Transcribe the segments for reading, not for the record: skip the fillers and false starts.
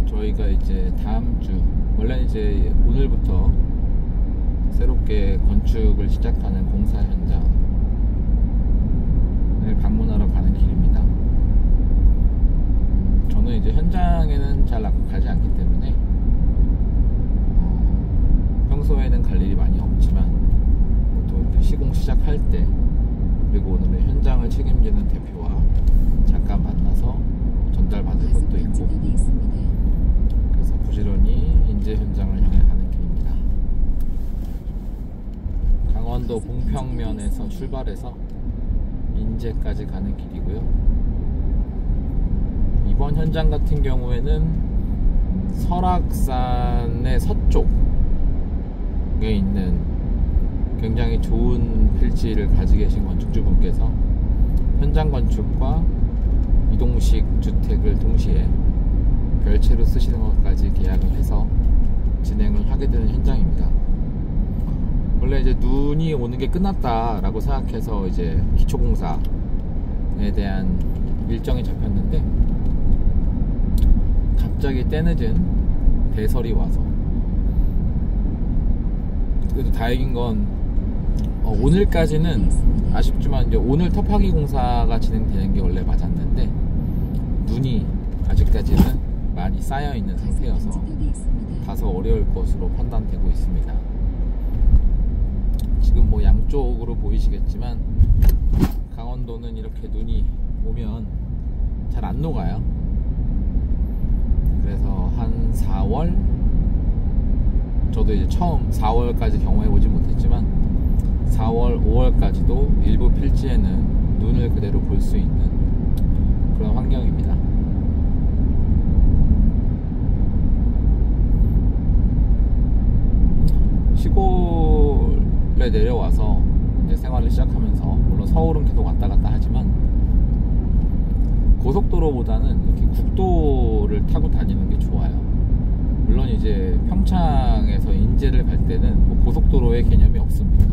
저희가 이제 다음 주, 원래 이제 오늘부터 새롭게 건축을 시작하는 공사 현장을 방문하러 가는 길입니다. 저는 이제 현장에는 잘 가지 않기 때문에 평소에는 갈 일이 많이 없지만 보통 이렇게 시공 시작할 때, 그리고 오늘은 현장을 책임지는 대표와 잠깐 만나서 전달받을 것도 있고, 그래서 부지런히 인제 현장을 향해 가는 길입니다. 강원도 봉평면에서 출발해서 인제까지 가는 길이고요. 이번 현장 같은 경우에는 설악산의 서쪽에 있는 굉장히 좋은 필지를 가지고 계신 건축주분께서 현장 건축과 이동식 주택을 동시에 별채로 쓰시는 것까지 계약을 해서 진행을 하게 되는 현장입니다. 원래 이제 눈이 오는 게 끝났다라고 생각해서 이제 기초공사에 대한 일정이 잡혔는데, 갑자기 때늦은 대설이 와서, 그래도 다행인 건 오늘까지는 아쉽지만 이제 오늘 터파기 공사가 진행되는 게 원래 맞았는데, 눈이 아직까지는 많이 쌓여있는 상태여서 다소 어려울 것으로 판단되고 있습니다. 지금 뭐 양쪽으로 보이시겠지만 강원도는 이렇게 눈이 오면 잘 안 녹아요. 그래서 한 4월, 저도 이제 처음 4월까지 경험해보지 못했지만 4월, 5월까지도 일부 필지에는 눈을 그대로 볼 수 있는 그런 환경입니다. 시골에 내려와서 이제 생활을 시작하면서, 물론 서울은 계속 왔다 갔다 하지만 고속도로보다는 이렇게 국도를 타고 다니는 게 좋아요. 물론 이제 평창에서 인제를 갈 때는 뭐 고속도로의 개념이 없습니다.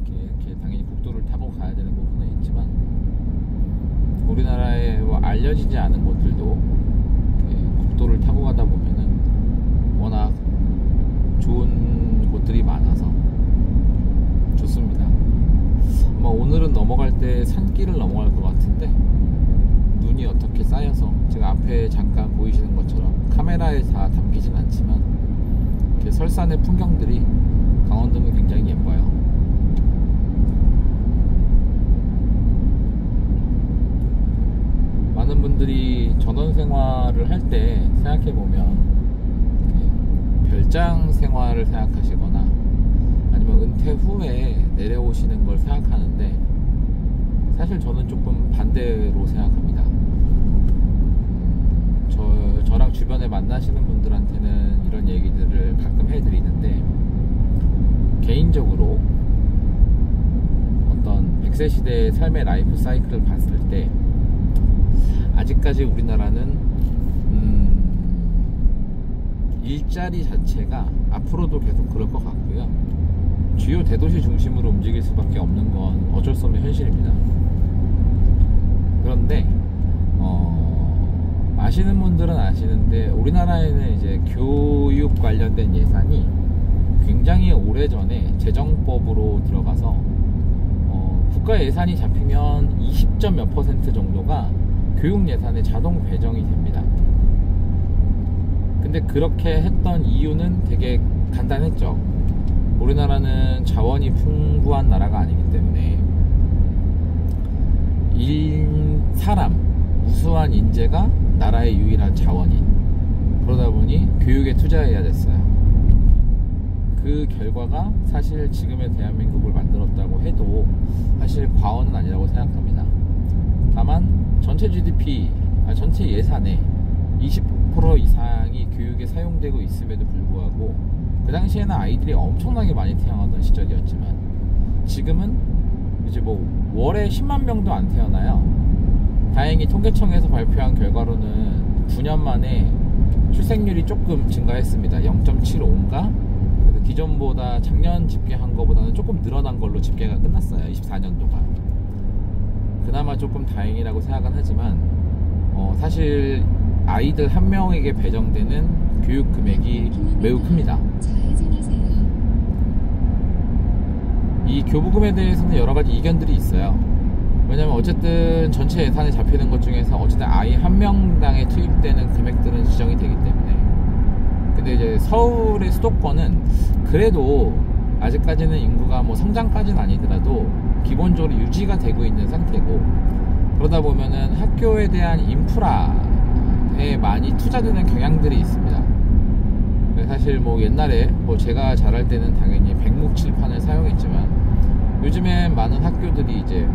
이렇게 당연히 국도를 타고 가야 되는 부분은 있지만, 우리나라에 뭐 알려지지 않은 곳들도 국도를 타고 가다 보면은 워낙 좋은 곳들이 많아서 좋습니다. 아마 오늘은 넘어갈 때 산길을 넘어갈 것 같은데, 눈이 어떻게 쌓여서 지금 앞에 잠깐 보이시는 것처럼 카메라에 다 담기진 않지만 이렇게 설산의 풍경들이 강원도는 굉장히 예뻐요. 많은 분들이 전원 생활을 할 때 생각해보면 별장 생활을 생각하시거나 아니면 은퇴 후에 내려오시는 걸 생각하는데, 사실 저는 조금 반대로 생각합니다. 저랑 주변에 만나시는 분들한테는 이런 얘기들을 가끔 해드리는데, 개인적으로 어떤 100세 시대의 삶의 라이프 사이클을 봤을 때 아직까지 우리나라는 일자리 자체가 앞으로도 계속 그럴 것 같고요. 주요 대도시 중심으로 움직일 수밖에 없는 건 어쩔 수 없는 현실입니다. 그런데 아시는 분들은 아시는데, 우리나라에는 이제 교육 관련된 예산이 굉장히 오래전에 재정법으로 들어가서 국가 예산이 잡히면 20점 몇 % 정도가 교육 예산에 자동 배정이 됩니다. 근데 그렇게 했던 이유는 되게 간단했죠. 우리나라는 자원이 풍부한 나라가 아니기 때문에 사람, 우수한 인재가 나라의 유일한 자원인, 그러다 보니 교육에 투자해야 됐어요. 그 결과가 사실 지금의 대한민국을 만들었다고 해도 사실 과언은 아니라고 생각합니다. 다만 전체 GDP, 전체 예산의 20% 이상이 교육에 사용되고 있음에도 불구하고 그 당시에는 아이들이 엄청나게 많이 태어나던 시절이었지만 지금은 이제 뭐 월에 10만 명도 안 태어나요. 다행히 통계청에서 발표한 결과로는 9년 만에 출생률이 조금 증가했습니다. 0.75인가? 그래서 기존보다 작년 집계한 거보다는 조금 늘어난 걸로 집계가 끝났어요. 24년도가. 그나마 조금 다행이라고 생각은 하지만 사실 아이들 한 명에게 배정되는 교육 금액이 매우 큽니다. 이 교부금에 대해서는 여러 가지 이견들이 있어요. 왜냐면 어쨌든 전체 예산에 잡히는 것 중에서 어쨌든 아이 한 명당에 투입되는 금액들은 지정이 되기 때문에. 근데 이제 서울의 수도권은 그래도 아직까지는 인구가 뭐 성장까지는 아니더라도 기본적으로 유지가 되고 있는 상태고, 그러다 보면은 학교에 대한 인프라에 많이 투자되는 경향들이 있습니다. 사실 뭐 옛날에 뭐 제가 자랄 때는 당연히 백묵칠판을 사용했지만 요즘엔 많은 학교들이 이제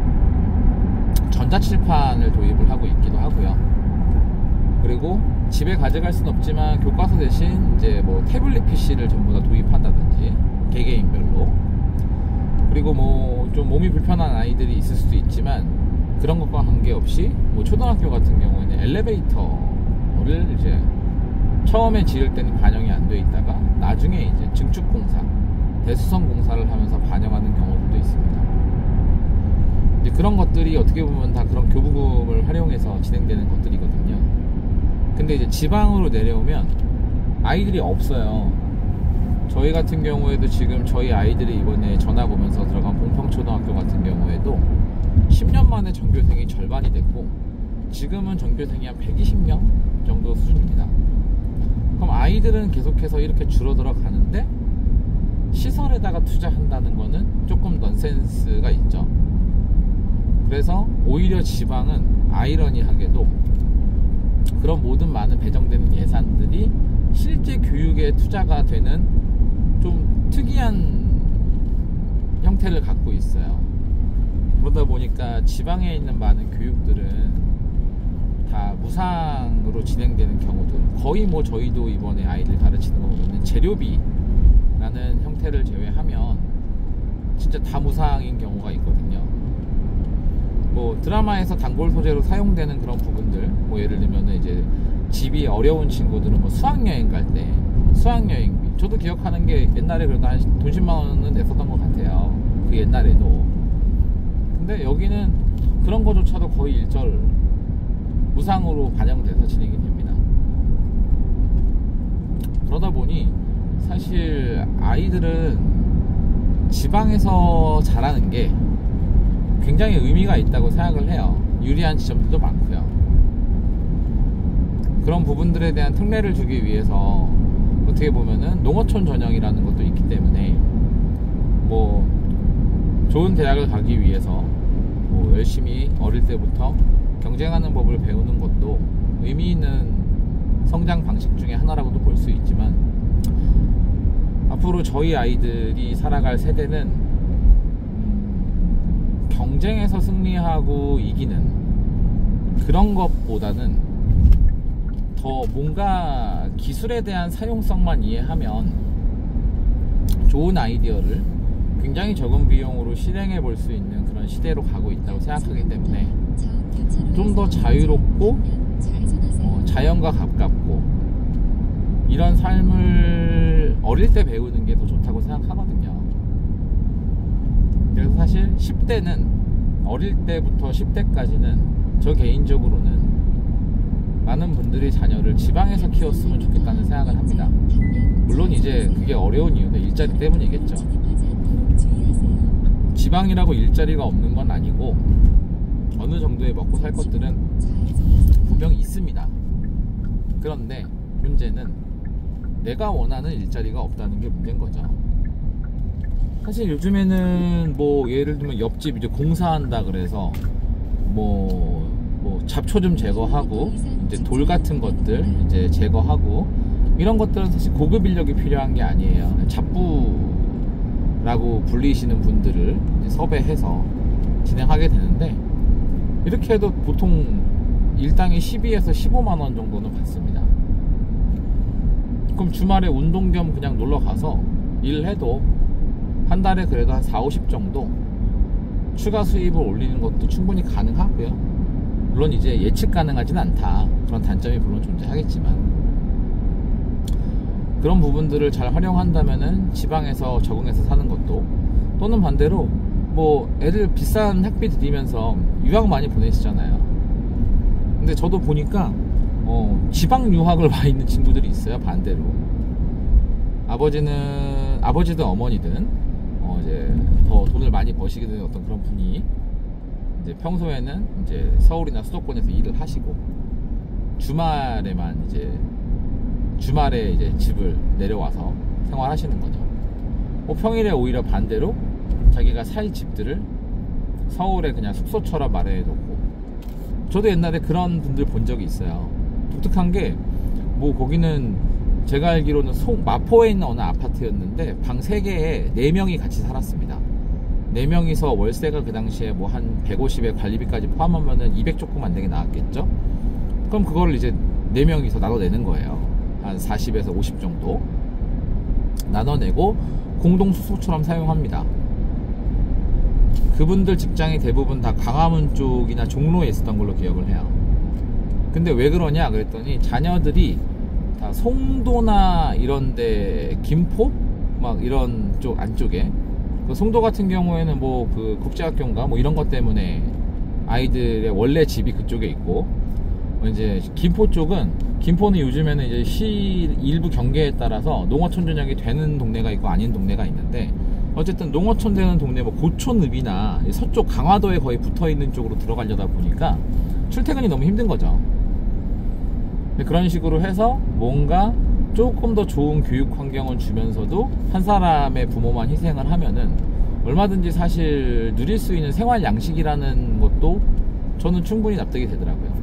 전자칠판을 도입을 하고 있기도 하고요. 그리고 집에 가져갈 순 없지만 교과서 대신 이제 뭐 태블릿 PC를 전부 다 도입한다든지 개개인별로. 그리고 뭐 좀 몸이 불편한 아이들이 있을 수도 있지만 그런 것과 관계없이 뭐 초등학교 같은 경우에는 엘리베이터를 이제 처음에 지을 때는 반영이 안 돼 있다가 나중에 이제 증축공사, 대수성 공사를 하면서 반영하는 경우도 있습니다. 이제 그런 것들이 어떻게 보면 다 그런 교부금을 활용해서 진행되는 것들이거든요. 근데 이제 지방으로 내려오면 아이들이 없어요. 저희 같은 경우에도 지금 저희 아이들이 이번에 전학 오면서 들어간 봉평초등학교 같은 경우에도 10년 만에 전교생이 절반이 됐고 지금은 전교생이 한 120명 정도 수준입니다. 그럼 아이들은 계속해서 이렇게 줄어들어 가는데 시설에다가 투자한다는 거는 조금 넌센스가 있죠. 그래서 오히려 지방은 아이러니하게도 그런 모든 많은 배정되는 예산들이 실제 교육에 투자가 되는 좀 특이한 형태를 갖고 있어요. 그러다 보니까 지방에 있는 많은 교육들은 다 무상으로 진행되는 경우들, 거의 뭐 저희도 이번에 아이들 가르치는 거 보면 재료비라는 형태를 제외하면 진짜 다 무상인 경우가 있거든요. 뭐 드라마에서 단골 소재로 사용되는 그런 부분들, 뭐 예를 들면 이제 집이 어려운 친구들은 뭐 수학여행 갈 때 수학여행비, 저도 기억하는 게 옛날에 그래도 한 돈 10만 원은 냈었던 것 같아요. 그 옛날에도. 근데 여기는 그런 거조차도 거의 일절 무상으로 반영돼서 진행이 됩니다. 그러다 보니 사실 아이들은 지방에서 자라는 게 굉장히 의미가 있다고 생각을 해요. 유리한 지점들도 많고요. 그런 부분들에 대한 특례를 주기 위해서 어떻게 보면은 농어촌 전형이라는 것도 있기 때문에 뭐 좋은 대학을 가기 위해서 뭐 열심히 어릴 때부터 경쟁하는 법을 배우는 것도 의미 있는 성장 방식 중에 하나라고도 볼 수 있지만, 앞으로 저희 아이들이 살아갈 세대는 경쟁에서 승리하고 이기는 그런 것보다는 더 뭔가 기술에 대한 사용성만 이해하면 좋은 아이디어를 굉장히 적은 비용으로 실행해 볼 수 있는 그런 시대로 가고 있다고 생각하기 때문에 좀 더 자유롭고 자연과 가깝고 이런 삶을 어릴 때 배우는 게 더 좋다고 생각하거든요. 그래서 사실 10대는 어릴 때부터 10대까지는 저 개인적으로는 많은 분들이 자녀를 지방에서 키웠으면 좋겠다는 생각을 합니다. 물론 이제 그게 어려운 이유는 일자리 때문이겠죠. 지방이라고 일자리가 없는 건 아니고 어느 정도의 먹고 살 것들은 분명히 있습니다. 그런데 문제는 내가 원하는 일자리가 없다는 게 문제인 거죠. 사실 요즘에는 뭐 예를 들면 옆집 이제 공사한다 그래서 뭐 잡초 좀 제거하고 이제 돌 같은 것들 이제 제거하고 이런 것들은 사실 고급 인력이 필요한 게 아니에요. 잡부라고 불리시는 분들을 이제 섭외해서 진행하게 되는데, 이렇게 해도 보통 일당이 12에서 15만 원 정도는 받습니다. 그럼 주말에 운동 겸 그냥 놀러 가서 일해도 한 달에 그래도 한 4, 50 정도 추가 수입을 올리는 것도 충분히 가능하고요. 물론 이제 예측 가능하지는 않다, 그런 단점이 물론 존재하겠지만, 그런 부분들을 잘 활용한다면은 지방에서 적응해서 사는 것도, 또는 반대로 뭐 애들 비싼 학비 들이면서 유학 많이 보내시잖아요. 근데 저도 보니까 지방 유학을 와 있는 친구들이 있어요. 반대로 아버지든 어머니든 이제 더 돈을 많이 버시게 되는 어떤 그런 분이 이제 평소에는 이제 서울이나 수도권에서 일을 하시고 주말에만 주말에 이제 집을 내려와서 생활하시는 거죠. 평일에 오히려 반대로 자기가 살 집들을 서울에 그냥 숙소처럼 마련해 놓고, 저도 옛날에 그런 분들 본 적이 있어요. 독특한 게 뭐 거기는 제가 알기로는 마포에 있는 어느 아파트였는데 방 3개에 4명이 같이 살았습니다. 4명이서 월세가 그 당시에 뭐 한 150에 관리비까지 포함하면은 200 조금 안 되게 나왔겠죠. 그럼 그거를 이제 4명이서 나눠내는 거예요. 한 40에서 50 정도 나눠내고 공동 숙소처럼 사용합니다. 그분들 직장이 대부분 다 강화문 쪽이나 종로에 있었던 걸로 기억을 해요. 근데 왜 그러냐 그랬더니 자녀들이 다 송도나 이런데, 김포 막 이런 쪽 안쪽에, 그 송도 같은 경우에는 뭐 그 국제학교인가 뭐 이런 것 때문에 아이들의 원래 집이 그쪽에 있고, 이제 김포는 요즘에는 이제 시 일부 경계에 따라서 농어촌 전역이 되는 동네가 있고 아닌 동네가 있는데, 어쨌든 농어촌 되는 동네 뭐 고촌읍이나 서쪽 강화도에 거의 붙어있는 쪽으로 들어가려다 보니까 출퇴근이 너무 힘든 거죠. 그런 식으로 해서 뭔가 조금 더 좋은 교육 환경을 주면서도 한 사람의 부모만 희생을 하면은 얼마든지 사실 누릴 수 있는 생활 양식이라는 것도 저는 충분히 납득이 되더라고요.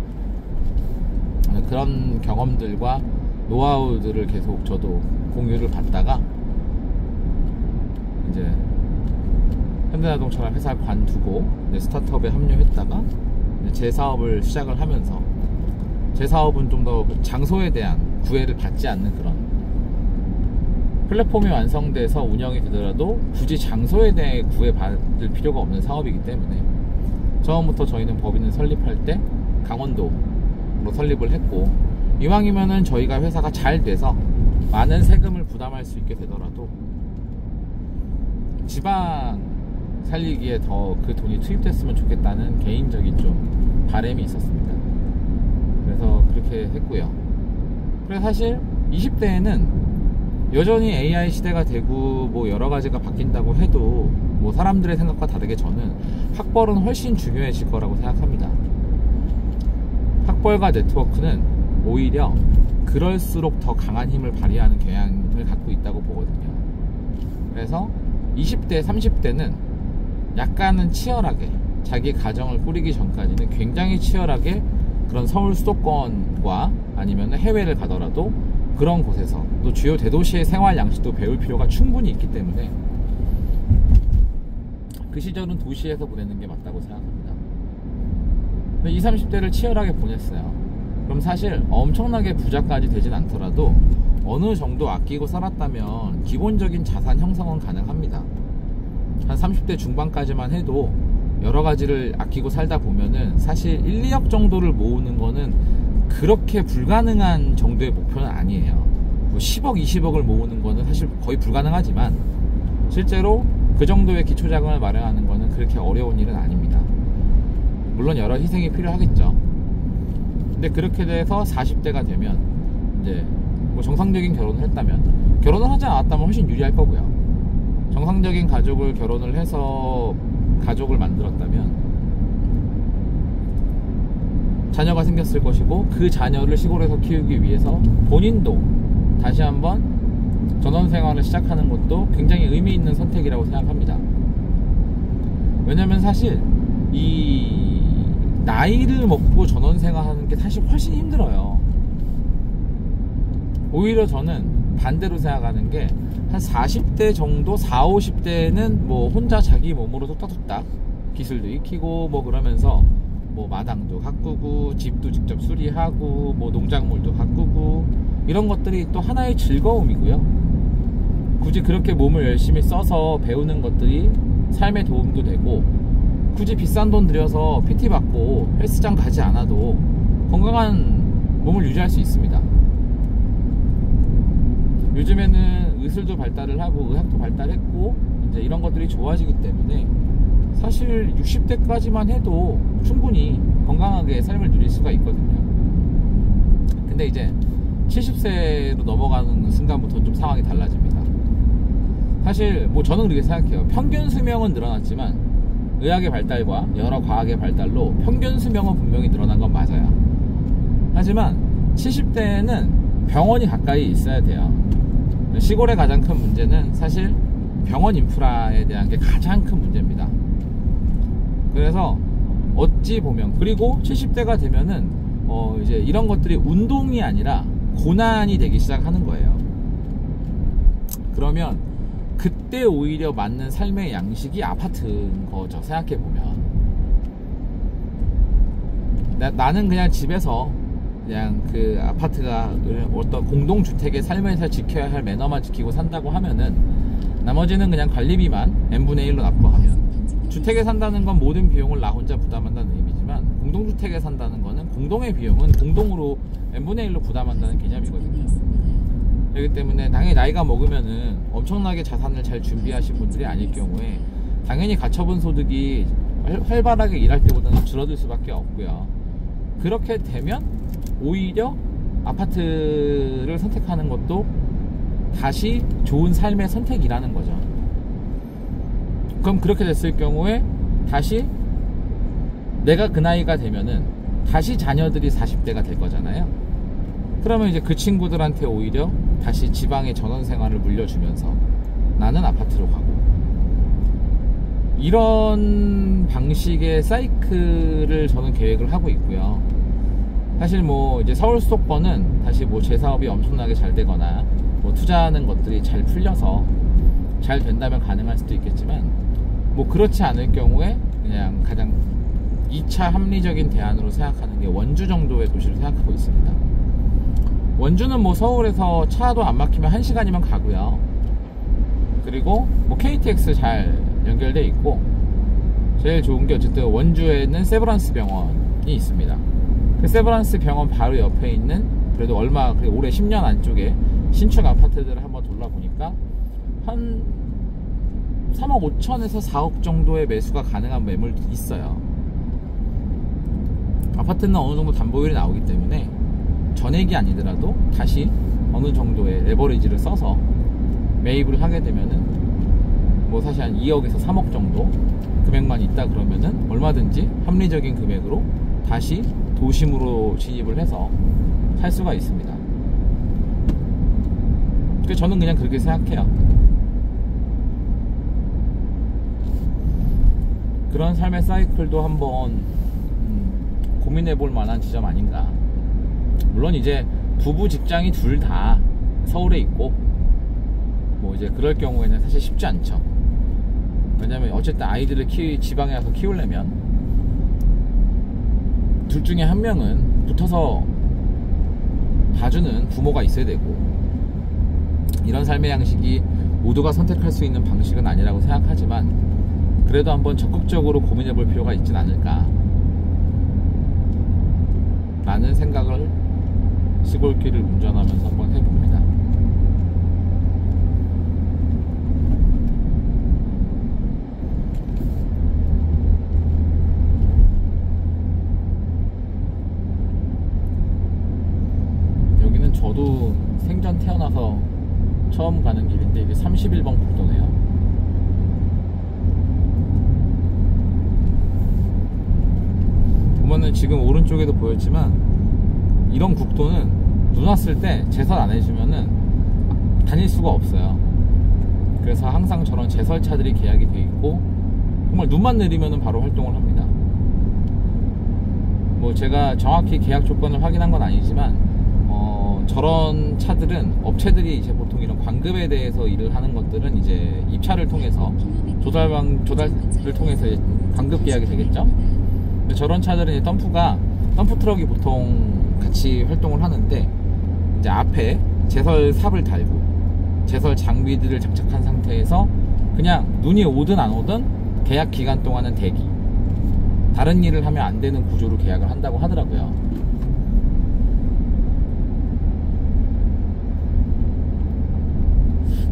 그런 경험들과 노하우들을 계속 저도 공유를 받다가 이제 현대자동차랑 회사를 관두고 스타트업에 합류했다가 제 사업을 시작을 하면서, 제 사업은 좀 더 장소에 대한 구애를 받지 않는 그런, 플랫폼이 완성돼서 운영이 되더라도 굳이 장소에 대해 구애받을 필요가 없는 사업이기 때문에 처음부터 저희는 법인을 설립할 때 강원도로 설립을 했고, 이왕이면은 저희가 회사가 잘 돼서 많은 세금을 부담할 수 있게 되더라도 지방 살리기에 더 그 돈이 투입됐으면 좋겠다는 개인적인 좀 바람이 있었습니다. 그래서 그렇게 했고요. 그래서 사실 20대에는 여전히 AI 시대가 되고 뭐 여러 가지가 바뀐다고 해도 뭐 사람들의 생각과 다르게 저는 학벌은 훨씬 중요해질 거라고 생각합니다. 학벌과 네트워크는 오히려 그럴수록 더 강한 힘을 발휘하는 경향을 갖고 있다고 보거든요. 그래서 20대, 30대는 약간은 치열하게, 자기 가정을 꾸리기 전까지는 굉장히 치열하게 그런 서울 수도권과 아니면 해외를 가더라도 그런 곳에서 또 주요 대도시의 생활 양식도 배울 필요가 충분히 있기 때문에 그 시절은 도시에서 보내는 게 맞다고 생각합니다. 근데 20, 30대를 치열하게 보냈어요. 그럼 사실 엄청나게 부자까지 되진 않더라도 어느 정도 아끼고 살았다면 기본적인 자산 형성은 가능합니다. 한 30대 중반까지만 해도 여러 가지를 아끼고 살다 보면은 사실 1, 2억 정도를 모으는 거는 그렇게 불가능한 정도의 목표는 아니에요. 뭐 10억, 20억을 모으는 거는 사실 거의 불가능하지만 실제로 그 정도의 기초자금을 마련하는 거는 그렇게 어려운 일은 아닙니다. 물론 여러 희생이 필요하겠죠. 근데 그렇게 돼서 40대가 되면 이제 뭐 정상적인 결혼을 했다면, 결혼을 하지 않았다면 훨씬 유리할 거고요. 정상적인 결혼을 해서 가족을 만들었다면 자녀가 생겼을 것이고, 그 자녀를 시골에서 키우기 위해서 본인도 다시 한번 전원 생활을 시작하는 것도 굉장히 의미 있는 선택이라고 생각합니다. 왜냐면 사실 이 나이를 먹고 전원 생활하는 게 사실 훨씬 힘들어요. 오히려 저는 반대로 생각하는 게, 한 40대 정도, 40, 50대는 뭐 혼자 자기 몸으로 뚝딱뚝딱 기술도 익히고 뭐 그러면서 뭐 마당도 가꾸고 집도 직접 수리하고 뭐 농작물도 가꾸고, 이런 것들이 또 하나의 즐거움이고요. 굳이 그렇게 몸을 열심히 써서 배우는 것들이 삶에 도움도 되고, 굳이 비싼 돈 들여서 PT 받고 헬스장 가지 않아도 건강한 몸을 유지할 수 있습니다. 요즘에는 의술도 발달을 하고 의학도 발달했고 이제 이런 것들이 좋아지기 때문에 사실 60대까지만 해도 충분히 건강하게 삶을 누릴 수가 있거든요. 근데 이제 70세로 넘어가는 순간부터 좀 상황이 달라집니다. 사실 뭐 저는 그렇게 생각해요. 평균 수명은 늘어났지만 의학의 발달과 여러 과학의 발달로 평균 수명은 분명히 늘어난 건 맞아요. 하지만 70대에는 병원이 가까이 있어야 돼요. 시골의 가장 큰 문제는 사실 병원 인프라에 대한 게 가장 큰 문제입니다. 그래서 어찌 보면, 그리고 70대가 되면은 이제 이런 것들이 운동이 아니라 고난이 되기 시작하는 거예요. 그러면 그때 오히려 맞는 삶의 양식이 아파트인 거죠. 생각해보면 나는 그냥 집에서 그냥 그 아파트가 어떤 공동주택의 삶에서 지켜야 할 매너만 지키고 산다고 하면은, 나머지는 그냥 관리비만 n분의 1로 납부하면, 주택에 산다는 건 모든 비용을 나 혼자 부담한다는 의미지만, 공동주택에 산다는 거는 공동의 비용은 공동으로 n분의 1로 부담한다는 개념이거든요. 그렇기 때문에 당연히 나이가 먹으면은 엄청나게 자산을 잘 준비하신 분들이 아닐 경우에 당연히 가처분 소득이 활발하게 일할 때보다는 줄어들 수밖에 없고요. 그렇게 되면 오히려 아파트를 선택하는 것도 다시 좋은 삶의 선택이라는 거죠. 그럼 그렇게 됐을 경우에 다시 내가 그 나이가 되면은 다시 자녀들이 40대가 될 거잖아요. 그러면 이제 그 친구들한테 오히려 다시 지방의 전원 생활을 물려주면서 나는 아파트로 가고, 이런 방식의 사이클을 저는 계획을 하고 있고요. 사실 뭐 이제 서울 수도권은 다시 뭐 재사업이 엄청나게 잘 되거나 뭐 투자하는 것들이 잘 풀려서 잘 된다면 가능할 수도 있겠지만, 뭐 그렇지 않을 경우에 그냥 가장 2차 합리적인 대안으로 생각하는 게 원주 정도의 도시를 생각하고 있습니다. 원주는 뭐 서울에서 차도 안 막히면 1시간이면 가고요. 그리고 뭐 KTX 잘 연결돼 있고, 제일 좋은 게 어쨌든 원주에는 세브란스 병원이 있습니다. 그 세브란스 병원 바로 옆에 있는, 그래도 올해 10년 안쪽에 신축 아파트들을 한번 돌아보니까 한 3억 5천에서 4억 정도의 매수가 가능한 매물도 있어요. 아파트는 어느 정도 담보율이 나오기 때문에 전액이 아니더라도 다시 어느 정도의 레버리지를 써서 매입을 하게 되면은 뭐 사실 한 2억에서 3억 정도 금액만 있다 그러면은 얼마든지 합리적인 금액으로 다시 도심으로 진입을 해서 살 수가 있습니다. 그래서 저는 그냥 그렇게 생각해요. 그런 삶의 사이클도 한번 고민해 볼 만한 지점 아닌가. 물론 이제 부부 직장이 둘 다 서울에 있고 뭐 이제 그럴 경우에는 사실 쉽지 않죠. 왜냐면 어쨌든 아이들을 지방에 가서 키우려면 둘 중에 한 명은 붙어서 봐주는 부모가 있어야 되고, 이런 삶의 양식이 모두가 선택할 수 있는 방식은 아니라고 생각하지만, 그래도 한번 적극적으로 고민해 볼 필요가 있진 않을까 라는 생각을 시골길을 운전하면서 한번 해봅니다. 저도 생전 태어나서 처음 가는 길인데 이게 31번 국도네요. 보면은 지금 오른쪽에도 보였지만 이런 국도는 눈 왔을 때 제설 안 해주면은 다닐 수가 없어요. 그래서 항상 저런 제설차들이 계약이 돼 있고 정말 눈만 내리면은 바로 활동을 합니다. 뭐 제가 정확히 계약 조건을 확인한 건 아니지만 저런 차들은 업체들이 이제 보통 이런 관급에 대해서 일을 하는 것들은 이제 입찰을 통해서 조달을 통해서 이제 관급 계약이 되겠죠. 근데 저런 차들은 이제 덤프 트럭이 보통 같이 활동을 하는데 이제 앞에 제설 삽을 달고 제설 장비들을 장착한 상태에서 그냥 눈이 오든 안 오든 계약 기간 동안은 대기, 다른 일을 하면 안 되는 구조로 계약을 한다고 하더라고요.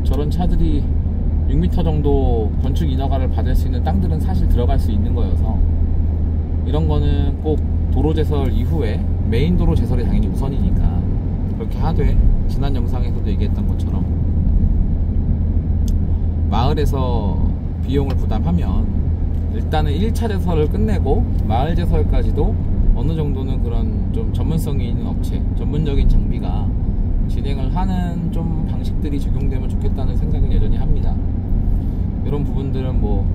저런 차들이 6m 정도 건축 인허가를 받을 수 있는 땅들은 사실 들어갈 수 있는 거여서 이런 거는 꼭 도로 제설 이후에 메인 도로 제설이 당연히 우선이니까 그렇게 하되, 지난 영상에서도 얘기했던 것처럼 마을에서 비용을 부담하면 일단은 1차 제설을 끝내고 마을 제설까지도 어느 정도는 그런 좀 전문성이 있는 업체, 전문적인 장비가 진행을 하는 좀 방식들이 적용되면 좋겠다는 생각은 여전히 합니다. 이런 부분들은 뭐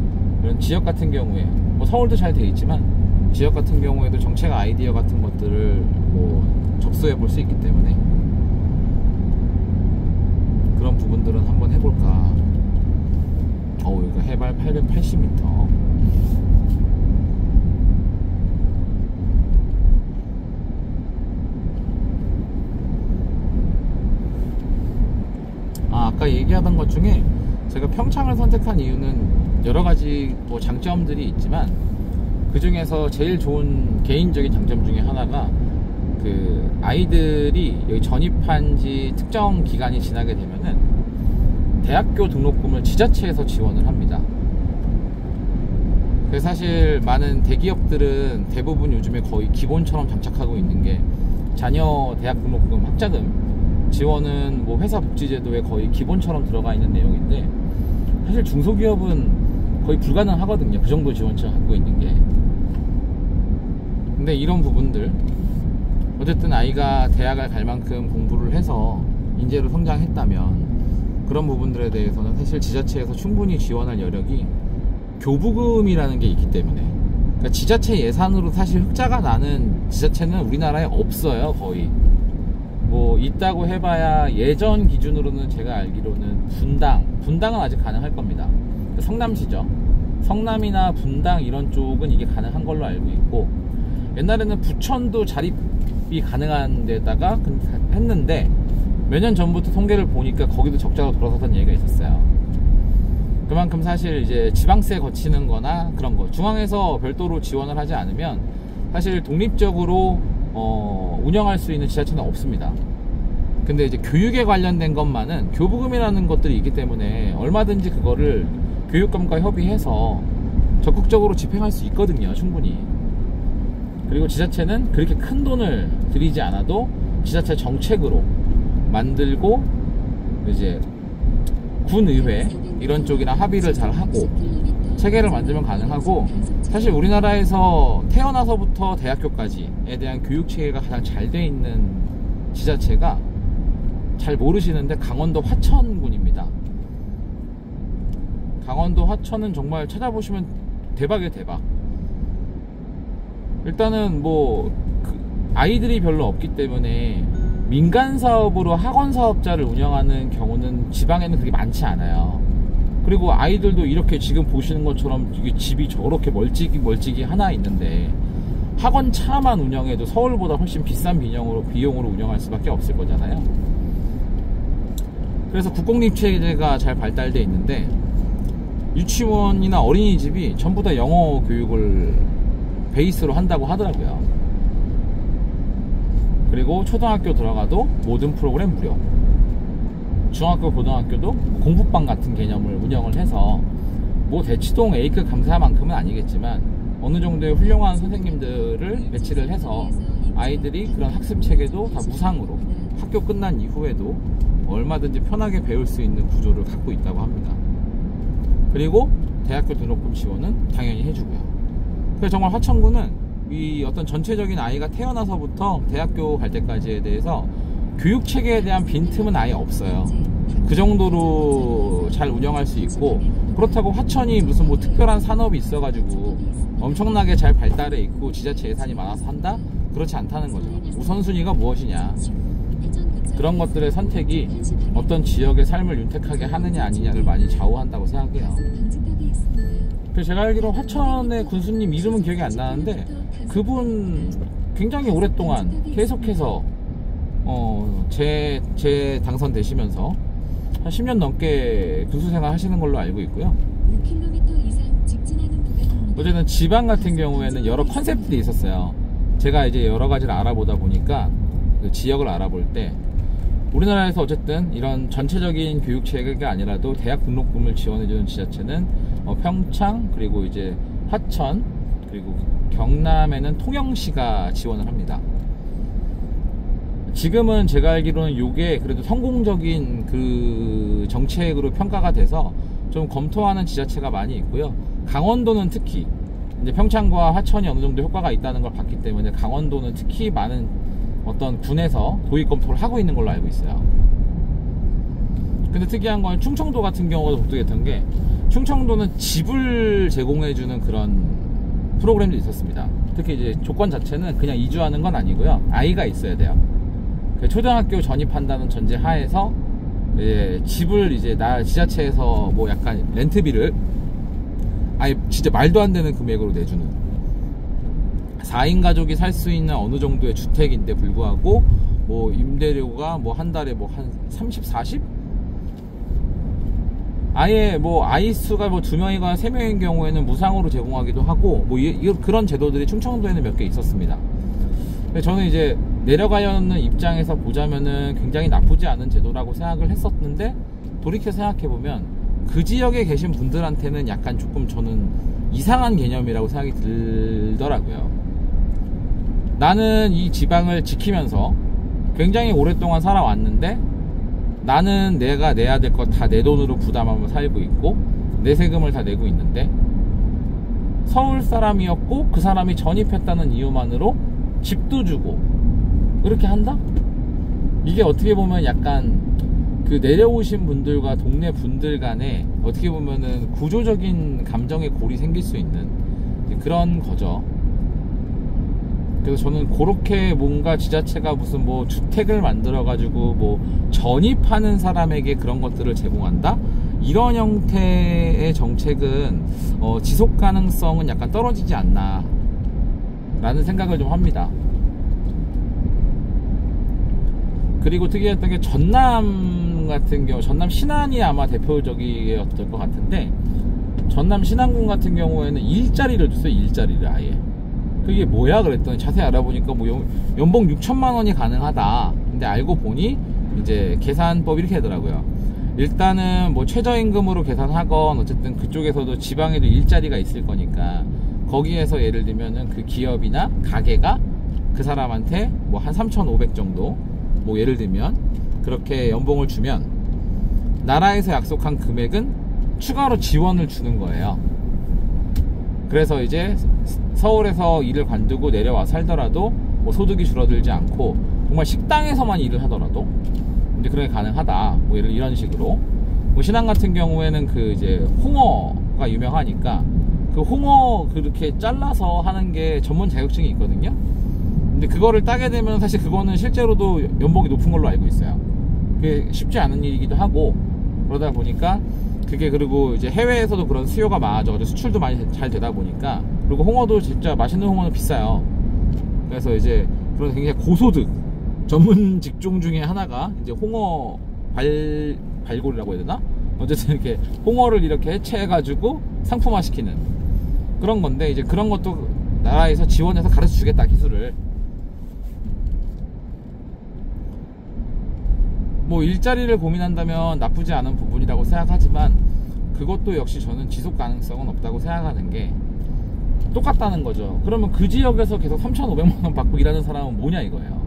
이런 지역 같은 경우에 뭐 서울도 잘 돼 있지만 지역 같은 경우에도 정책 아이디어 같은 것들을 뭐 접수해 볼 수 있기 때문에 그런 부분들은 한번 해볼까. 이거 해발 880m. 아까 얘기하던 것 중에 제가 평창을 선택한 이유는 여러가지 뭐 장점들이 있지만 그 중에서 제일 좋은 개인적인 장점 중에 하나가 그 아이들이 여기 전입한 지 특정 기간이 지나게 되면은 대학교 등록금을 지자체에서 지원을 합니다. 그래서 사실 많은 대기업들은 대부분 요즘에 거의 기본처럼 장착하고 있는 게 자녀 대학 등록금 학자금 지원은 뭐 회사 복지제도에 거의 기본처럼 들어가 있는 내용인데 사실 중소기업은 거의 불가능하거든요. 그 정도 지원처를 갖고 있는 게. 근데 이런 부분들 어쨌든 아이가 대학을 갈 만큼 공부를 해서 인재로 성장했다면 그런 부분들에 대해서는 사실 지자체에서 충분히 지원할 여력이 교부금이라는 게 있기 때문에, 그러니까 지자체 예산으로 사실 흑자가 나는 지자체는 우리나라에 없어요. 거의 뭐 있다고 해봐야 예전 기준으로는 제가 알기로는 분당은 아직 가능할 겁니다. 성남시죠. 성남이나 분당 이런 쪽은 이게 가능한 걸로 알고 있고, 옛날에는 부천도 자립이 가능한 데다가 했는데 몇 년 전부터 통계를 보니까 거기도 적자로 돌아섰던 얘기가 있었어요. 그만큼 사실 이제 지방세 거치는 거나 그런 거 중앙에서 별도로 지원을 하지 않으면 사실 독립적으로 운영할 수 있는 지자체는 없습니다. 근데 이제 교육에 관련된 것만은 교부금이라는 것들이 있기 때문에 얼마든지 그거를 교육감과 협의해서 적극적으로 집행할 수 있거든요. 충분히. 그리고 지자체는 그렇게 큰 돈을 들이지 않아도 지자체 정책으로 만들고 이제 군의회 이런 쪽이랑 합의를 잘 하고 체계를 만들면 가능하고, 사실 우리나라에서 태어나서부터 대학교까지에 대한 교육 체계가 가장 잘 돼 있는 지자체가 잘 모르시는데 강원도 화천군입니다. 강원도 화천은 정말 찾아보시면 대박이에요. 대박. 일단은 뭐 아이들이 별로 없기 때문에 민간 사업으로 학원 사업자를 운영하는 경우는 지방에는 그렇게 많지 않아요. 그리고 아이들도 이렇게 지금 보시는 것처럼 이게 집이 저렇게 멀찍이 하나 있는데 학원 차만 운영해도 서울보다 훨씬 비싼 비용으로 운영할 수밖에 없을 거잖아요. 그래서 국공립 체제가 잘 발달되어 있는데 유치원이나 어린이집이 전부 다 영어 교육을 베이스로 한다고 하더라고요. 그리고 초등학교 들어가도 모든 프로그램 무료, 중학교 고등학교도 공부방 같은 개념을 운영을 해서 뭐 대치동 A급 강사만큼은 아니겠지만 어느 정도의 훌륭한 선생님들을 배치를 해서 아이들이 그런 학습 체계도 다 무상으로 학교 끝난 이후에도 얼마든지 편하게 배울 수 있는 구조를 갖고 있다고 합니다. 그리고 대학교 등록금 지원은 당연히 해주고요. 그래서 정말 화천구는 이 어떤 전체적인 아이가 태어나서부터 대학교 갈 때까지에 대해서 교육 체계에 대한 빈틈은 아예 없어요. 그 정도로 잘 운영할 수 있고, 그렇다고 화천이 무슨 뭐 특별한 산업이 있어가지고 엄청나게 잘 발달해 있고 지자체 예산이 많아서 한다? 그렇지 않다는 거죠. 우선순위가 무엇이냐, 그런 것들의 선택이 어떤 지역의 삶을 윤택하게 하느냐 아니냐를 많이 좌우한다고 생각해요. 그래서 제가 알기로 화천의 군수님 이름은 기억이 안 나는데, 그분 굉장히 오랫동안 계속해서 재 당선되시면서 한 10년 넘게 군수 생활 하시는 걸로 알고 있고요. 어쨌든 지방 같은 경우에는 여러 컨셉들이 있었어요. 제가 이제 여러 가지를 알아보다 보니까 그 지역을 알아볼 때 우리나라에서 어쨌든 이런 전체적인 교육 체계가 아니라도 대학 등록금을 지원해주는 지자체는 평창, 그리고 이제 화천, 그리고 경남에는 통영시가 지원을 합니다. 지금은 제가 알기로는 이게 그래도 성공적인 그 정책으로 평가가 돼서 좀 검토하는 지자체가 많이 있고요. 강원도는 특히 이제 평창과 화천이 어느 정도 효과가 있다는 걸 봤기 때문에 강원도는 특히 많은 어떤 군에서 도입 검토를 하고 있는 걸로 알고 있어요. 근데 특이한 건 충청도 같은 경우도 독특했던 게, 충청도는 집을 제공해주는 그런 프로그램도 있었습니다. 특히 이제 조건 자체는 그냥 이주하는 건 아니고요, 아이가 있어야 돼요. 초등학교 전입한다는 전제 하에서 집을 이제 지자체에서 뭐 약간 렌트비를 아예 진짜 말도 안 되는 금액으로 내주는, 4인 가족이 살 수 있는 어느 정도의 주택인데 불구하고 뭐 임대료가 뭐 한 달에 뭐 한 30, 40? 아예 뭐 아이 수가 뭐 2명이거나 3명인 경우에는 무상으로 제공하기도 하고, 뭐 그런 제도들이 충청도에는 몇 개 있었습니다. 저는 이제 내려가려는 입장에서 보자면은 굉장히 나쁘지 않은 제도라고 생각을 했었는데, 돌이켜 생각해보면 그 지역에 계신 분들한테는 약간 조금 저는 이상한 개념이라고 생각이 들더라고요. 나는 이 지방을 지키면서 굉장히 오랫동안 살아왔는데, 나는 내가 내야 될 것 다 내 돈으로 부담하며 살고 있고 내 세금을 다 내고 있는데, 서울 사람이었고 그 사람이 전입했다는 이유만으로 집도 주고 그렇게 한다? 이게 어떻게 보면 약간 그 내려오신 분들과 동네 분들 간에 어떻게 보면은 구조적인 감정의 골이 생길 수 있는 그런 거죠. 그래서 저는 그렇게 뭔가 지자체가 무슨 뭐 주택을 만들어 가지고 뭐 전입하는 사람에게 그런 것들을 제공한다? 이런 형태의 정책은 지속 가능성은 약간 떨어지지 않나 라는 생각을 좀 합니다. 그리고 특이했던 게 전남 같은 경우, 전남 신안이 아마 대표적이었을 것 같은데, 전남 신안군 같은 경우에는 일자리를 줬어요. 일자리를 아예. 그게 뭐야 그랬더니 자세히 알아보니까 뭐 연봉 6천만 원이 가능하다. 근데 알고 보니 이제 계산법 이렇게 하더라고요. 일단은 뭐 최저임금으로 계산하건 어쨌든 그쪽에서도 지방에도 일자리가 있을 거니까 거기에서 예를 들면은 그 기업이나 가게가 그 사람한테 뭐 한 3,500 정도 뭐 예를 들면 그렇게 연봉을 주면 나라에서 약속한 금액은 추가로 지원을 주는 거예요. 그래서 이제 서울에서 일을 관두고 내려와 살더라도 뭐 소득이 줄어들지 않고 정말 식당에서만 일을 하더라도 이제 그런 게 가능하다. 뭐 이런 식으로. 뭐 신안 같은 경우에는 그 이제 홍어가 유명하니까 그 홍어 그렇게 잘라서 하는 게 전문 자격증이 있거든요. 근데 그거를 따게 되면 사실 그거는 실제로도 연봉이 높은 걸로 알고 있어요. 그게 쉽지 않은 일이기도 하고, 그러다 보니까 그게, 그리고 이제 해외에서도 그런 수요가 많아져 수출도 많이 잘 되다 보니까, 그리고 홍어도 진짜 맛있는 홍어는 비싸요. 그래서 이제 그런 굉장히 고소득 전문 직종 중에 하나가 이제 홍어 발골이라고 해야 되나? 어쨌든 이렇게 홍어를 이렇게 해체해가지고 상품화 시키는 그런 건데, 이제 그런 것도 나라에서 지원해서 가르쳐 주겠다, 기술을. 뭐 일자리를 고민한다면 나쁘지 않은 부분이라고 생각하지만, 그것도 역시 저는 지속 가능성은 없다고 생각하는 게, 똑같다는 거죠. 그러면 그 지역에서 계속 3,500만원 받고 일하는 사람은 뭐냐 이거예요.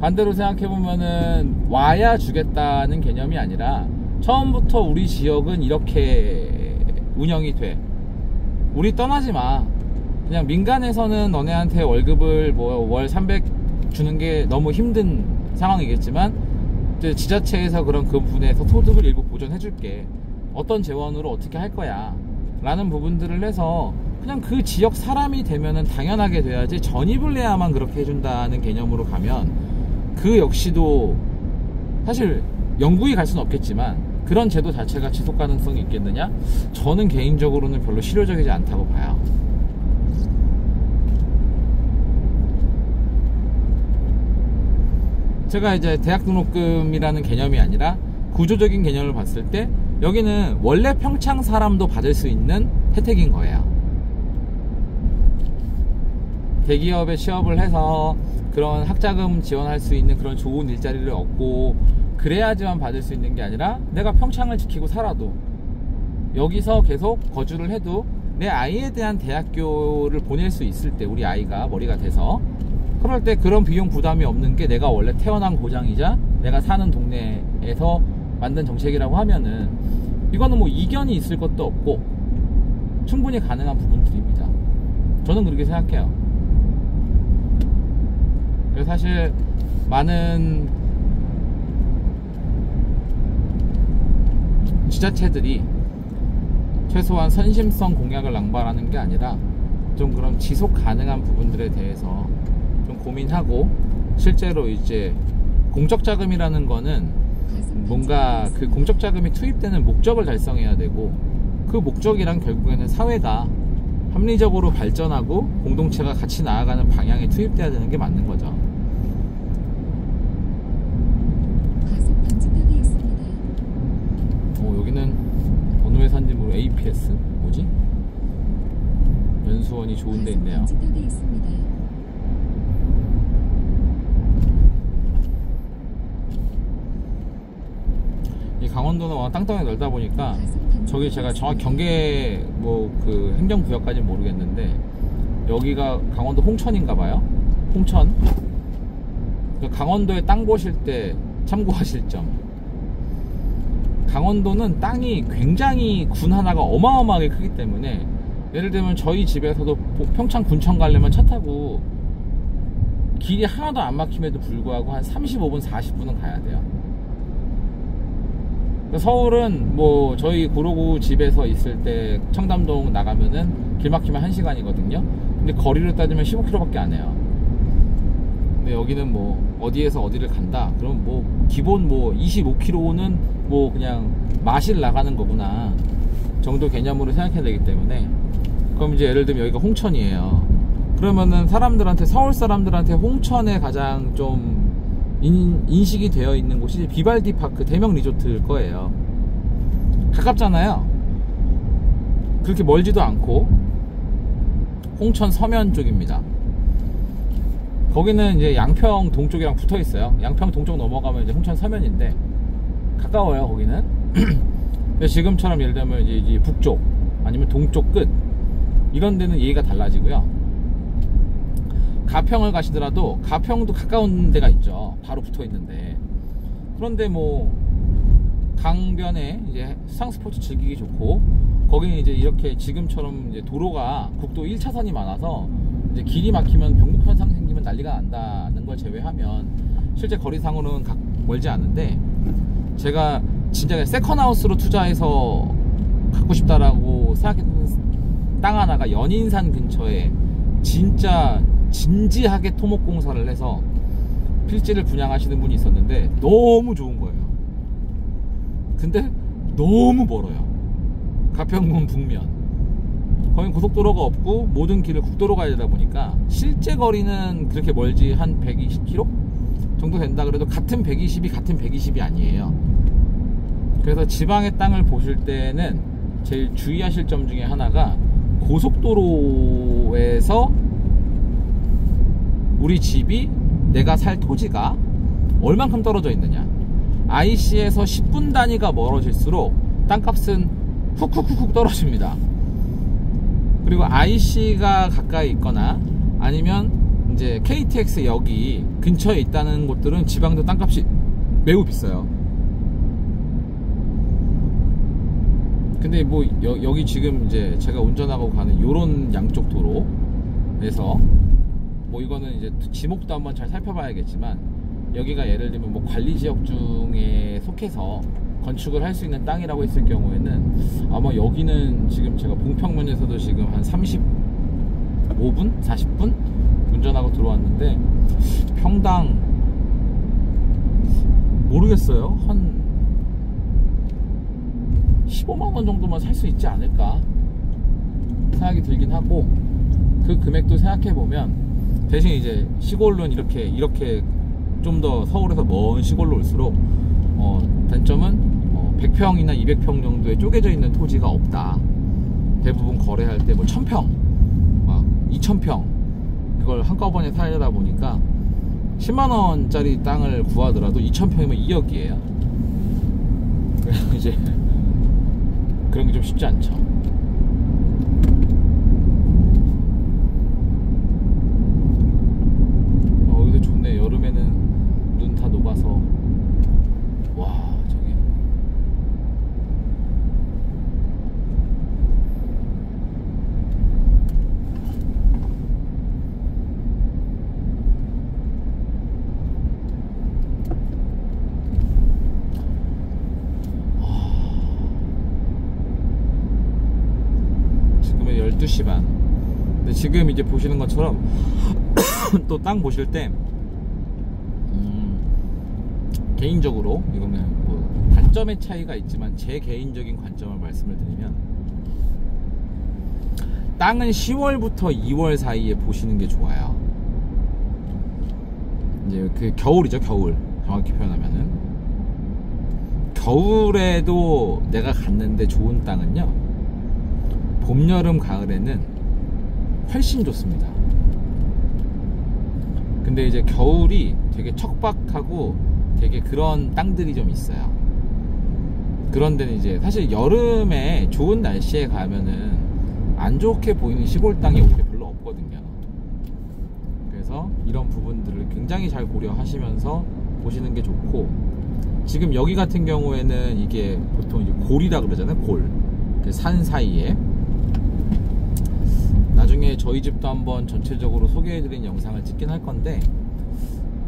반대로 생각해보면은 와야 주겠다는 개념이 아니라 처음부터 우리 지역은 이렇게 운영이 돼. 우리 떠나지 마. 그냥 민간에서는 너네한테 월급을 뭐 월 300 주는 게 너무 힘든 상황이겠지만 지자체에서 그런 그 부분에서 소득을 일부 보존해줄게. 어떤 재원으로 어떻게 할 거야 라는 부분들을 해서 그냥 그 지역 사람이 되면은 당연하게 돼야지, 전입을 해야만 그렇게 해준다는 개념으로 가면 그 역시도 사실 영구히 갈 수는 없겠지만 그런 제도 자체가 지속 가능성이 있겠느냐? 저는 개인적으로는 별로 실효적이지 않다고 봐요. 제가 이제 대학 등록금이라는 개념이 아니라 구조적인 개념을 봤을 때 여기는 원래 평창 사람도 받을 수 있는 혜택인 거예요. 대기업에 취업을 해서 그런 학자금 지원할 수 있는 그런 좋은 일자리를 얻고 그래야지만 받을 수 있는 게 아니라 내가 평창을 지키고 살아도 여기서 계속 거주를 해도 내 아이에 대한 대학교를 보낼 수 있을 때, 우리 아이가 머리가 돼서 그럴 때 그런 비용 부담이 없는 게 내가 원래 태어난 고장이자 내가 사는 동네에서 만든 정책이라고 하면은 이거는 뭐 이견이 있을 것도 없고 충분히 가능한 부분들입니다. 저는 그렇게 생각해요. 그래서 사실 많은 지자체들이 최소한 선심성 공약을 낭발하는 게 아니라 좀 그런 지속 가능한 부분들에 대해서 좀 고민하고, 실제로 이제 공적자금이라는 거는 뭔가 그 공적자금이 투입되는 목적을 달성해야 되고, 그 목적이란 결국에는 사회가 합리적으로 발전하고 공동체가 같이 나아가는 방향에 투입돼야 되는 게 맞는 거죠. 여기는 어느 회사인지 모르고 APS 뭐지? 연수원이 좋은 데 있네요. 이 강원도는 워낙 땅덩이 넓다 보니까 저기 제가 정확히 경계 뭐 그 행정구역까지는 모르겠는데 여기가 강원도 홍천인가 봐요. 홍천. 강원도에 땅 보실 때 참고하실 점, 강원도는 땅이 굉장히 군 하나가 어마어마하게 크기 때문에 예를 들면 저희 집에서도 평창 군청 가려면 차 타고 길이 하나도 안 막힘에도 불구하고 한 35분 40분은 가야 돼요. 서울은 뭐 저희 구로구 집에서 있을 때 청담동 나가면은 길 막히면 1시간이거든요 근데 거리로 따지면 15km 밖에 안 해요. 근데 여기는 뭐 어디에서 어디를 간다 그럼 뭐 기본 뭐 25km는 뭐 그냥 마실 나가는 거구나 정도 개념으로 생각해야 되기 때문에, 그럼 이제 예를 들면 여기가 홍천이에요. 그러면은 사람들한테, 서울 사람들한테 홍천에 가장 좀 인식이 되어 있는 곳이 비발디 파크 대명 리조트일 거예요. 가깝잖아요. 그렇게 멀지도 않고 홍천 서면 쪽입니다. 거기는 이제 양평 동쪽이랑 붙어 있어요. 양평 동쪽 넘어가면 이제 홍천 서면인데 가까워요. 거기는. 지금처럼 예를 들면 이제 북쪽 아니면 동쪽 끝 이런 데는 예의가 달라지고요. 가평을 가시더라도 가평도 가까운 데가 있죠. 바로 붙어 있는데. 그런데 뭐 강변에 이제 수상 스포츠 즐기기 좋고, 거기는 이제 이렇게 지금처럼 이제 도로가 국도 1차선이 많아서 이제 길이 막히면 병목 현상 생기면 난리가 난다는 걸 제외하면 실제 거리상으로는 멀지 않은데, 제가 진짜 세컨하우스로 투자해서 갖고 싶다라고 생각했던 땅 하나가 연인산 근처에 진짜 진지하게 토목공사를 해서 필지를 분양하시는 분이 있었는데 너무 좋은 거예요. 근데 너무 멀어요. 가평군 북면. 거긴 고속도로가 없고 모든 길을 국도로 가야 되다 보니까 실제 거리는 그렇게 멀지 한 120km 정도 된다 그래도 같은 120이 같은 120이 아니에요. 그래서 지방의 땅을 보실 때는 제일 주의하실 점 중에 하나가 고속도로에서 우리 집이, 내가 살 토지가 얼만큼 떨어져 있느냐. IC에서 10분 단위가 멀어질수록 땅값은 훅훅훅 떨어집니다. 그리고 IC가 가까이 있거나 아니면 이제 KTX 역이 근처에 있다는 곳들은 지방도 땅값이 매우 비싸요. 근데 뭐 여기 지금 이제 제가 운전하고 가는 요런 양쪽 도로에서 뭐 이거는 이제 지목도 한번 잘 살펴봐야겠지만, 여기가 예를 들면 뭐 관리지역 중에 속해서 건축을 할 수 있는 땅이라고 했을 경우에는 아마 여기는 지금 제가 봉평면에서도 지금 한 35분? 40분? 운전하고 들어왔는데 평당 모르겠어요. 한 15만원 정도만 살 수 있지 않을까 생각이 들긴 하고, 그 금액도 생각해보면 대신 이제 시골은 이렇게 좀 더 서울에서 먼 시골로 올수록 단점은 100평이나 200평 정도에 쪼개져 있는 토지가 없다. 대부분 거래할 때 뭐 1000평 막 2000평 그걸 한꺼번에 사려다 보니까 10만원짜리 땅을 구하더라도 2000평이면 2억이에요 그래서 이제 그런 게 좀 쉽지 않죠. 여기도 좋네. 여름에는 눈 다 녹아서. 와, 저기 지금은 12시 반. 근데 지금 이제 보시는 것처럼 또 땅 보실 때 개인적으로 이거는 뭐 관점의 차이가 있지만 제 개인적인 관점을 말씀을 드리면, 땅은 10월부터 2월 사이에 보시는 게 좋아요. 이제 그 겨울이죠, 겨울. 정확히 표현하면은 겨울에도 내가 갔는데 좋은 땅은요, 봄, 여름, 가을에는 훨씬 좋습니다. 근데 이제 겨울이 되게 척박하고 되게 그런 땅들이 좀 있어요. 그런 데는 이제 사실 여름에 좋은 날씨에 가면은 안 좋게 보이는 시골 땅이 오히려 별로 없거든요. 그래서 이런 부분들을 굉장히 잘 고려하시면서 보시는 게 좋고, 지금 여기 같은 경우에는 이게 보통 이제 골이라 그러잖아요. 골. 산 사이에. 나중에 저희 집도 한번 전체적으로 소개해드린 영상을 찍긴 할 건데,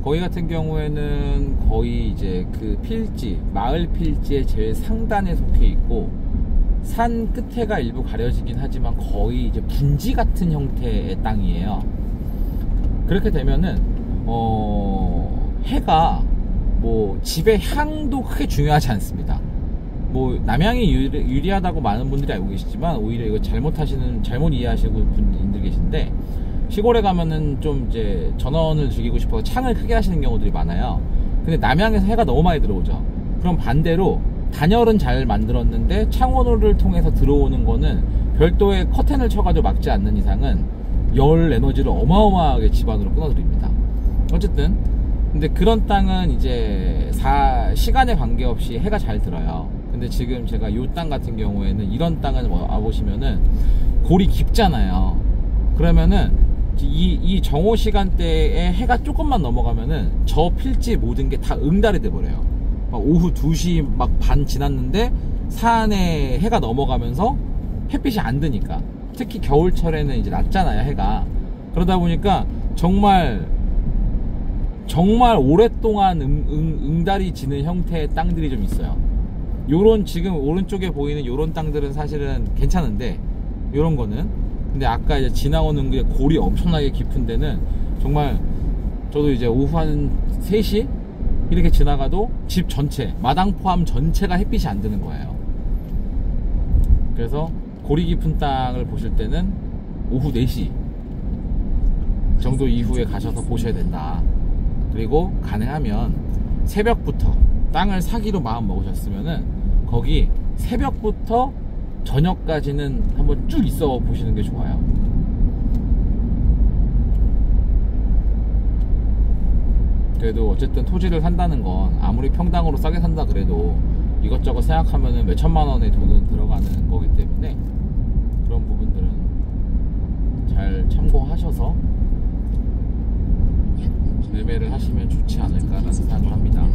거기 같은 경우에는 거의 이제 그 필지, 마을 필지의 제일 상단에 속해 있고, 산 끝에가 일부 가려지긴 하지만 거의 이제 분지 같은 형태의 땅이에요. 그렇게 되면은 해가 뭐 집의 향도 크게 중요하지 않습니다. 뭐 남향이 유리하다고 많은 분들이 알고 계시지만, 오히려 이거 잘못 이해하시고 분들 계신데, 시골에 가면은 좀 이제 전원을 즐기고 싶어서 창을 크게 하시는 경우들이 많아요. 근데 남향에서 해가 너무 많이 들어오죠. 그럼 반대로 단열은 잘 만들었는데 창호를 통해서 들어오는 거는 별도의 커튼을 쳐가지고 막지 않는 이상은 열 에너지를 어마어마하게 집안으로 끊어드립니다. 어쨌든 근데 그런 땅은 이제 시간에 관계없이 해가 잘 들어요. 근데 지금 제가 요 땅 같은 경우에는 이런 땅을 와보시면은 골이 깊잖아요. 그러면은 이 정오 시간대에 해가 조금만 넘어가면은 저 필지 모든 게 다 응달이 돼버려요. 막 오후 2시 막 반 지났는데 산에 해가 넘어가면서 햇빛이 안 드니까, 특히 겨울철에는 이제 낮잖아요, 해가. 그러다 보니까 정말 오랫동안 응달이 지는 형태의 땅들이 좀 있어요. 요런 지금 오른쪽에 보이는 요런 땅들은 사실은 괜찮은데, 요런 거는, 근데 아까 이제 지나오는 게 골이 엄청나게 깊은 데는 정말 저도 이제 오후 한 3시 이렇게 지나가도 집 전체, 마당 포함 전체가 햇빛이 안 드는 거예요. 그래서 골이 깊은 땅을 보실 때는 오후 4시 정도 이후에 가셔서 보셔야 된다. 그리고 가능하면 새벽부터 땅을 사기로 마음 먹으셨으면은 거기 새벽부터 저녁까지는 한번 쭉 있어 보시는 게 좋아요. 그래도 어쨌든 토지를 산다는 건 아무리 평당으로 싸게 산다 그래도 이것저것 생각하면은 몇 천만 원의 돈은 들어가는 거기 때문에 그런 부분들은 잘 참고하셔서 매매를 하시면 좋지 않을까라는 생각을 합니다.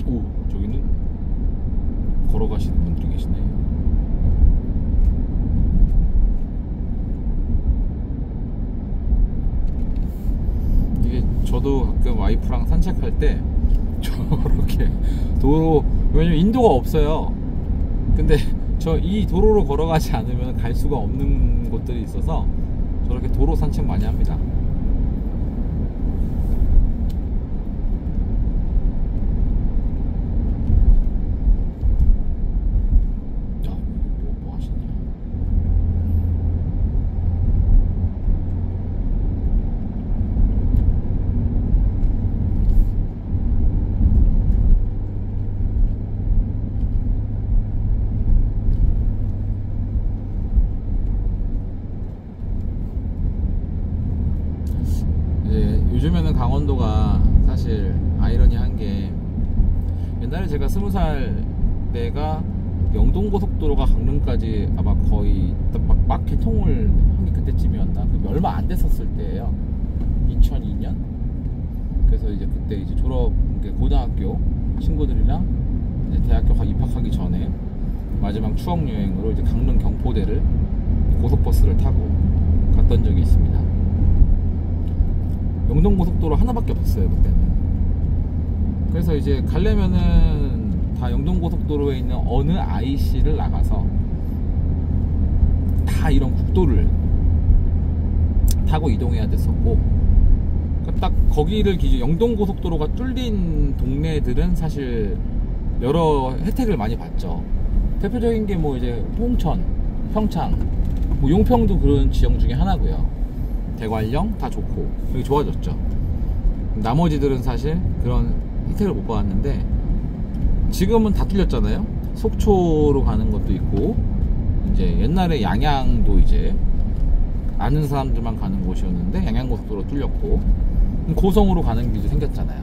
오, 저기는 걸어가시는 분들이 계시네요. 이게 저도 가끔 와이프랑 산책할 때 저렇게 도로, 왜냐면 인도가 없어요. 근데 저 이 도로로 걸어가지 않으면 갈 수가 없는 곳들이 있어서 저렇게 도로 산책 많이 합니다. 뭐 하시냐? 이제 요즘에는 강원도가 사실 아이러니한 게, 옛날에 제가 20살 때가 영동고속도로가 강릉까지 아마 거의 막 개통을 한 게 그때쯤이었나? 그 얼마 안 됐었을 때예요. 2002년. 그래서 이제 그때 이제 졸업, 고등학교 친구들이랑 이제 대학교 입학하기 전에 마지막 추억 여행으로 이제 강릉 경포대를 고속버스를 타고 갔던 적이 있습니다. 영동고속도로 하나밖에 없었어요, 그때는. 그래서 이제 가려면은 다 영동고속도로에 있는 어느 IC를 나가서 다 이런 국도를 타고 이동해야 됐었고, 딱 거기를 기준, 영동고속도로가 뚫린 동네들은 사실 여러 혜택을 많이 봤죠. 대표적인 게 뭐 이제 홍천, 평창, 뭐 용평도 그런 지형 중에 하나고요. 대관령 다 좋고 여기 좋아졌죠. 나머지들은 사실 그런 혜택을 못 받았는데 지금은 다 뚫렸잖아요. 속초로 가는 것도 있고, 이제 옛날에 양양도 이제 아는 사람들만 가는 곳이었는데 양양고속도로 뚫렸고, 고성으로 가는 길도 생겼잖아요.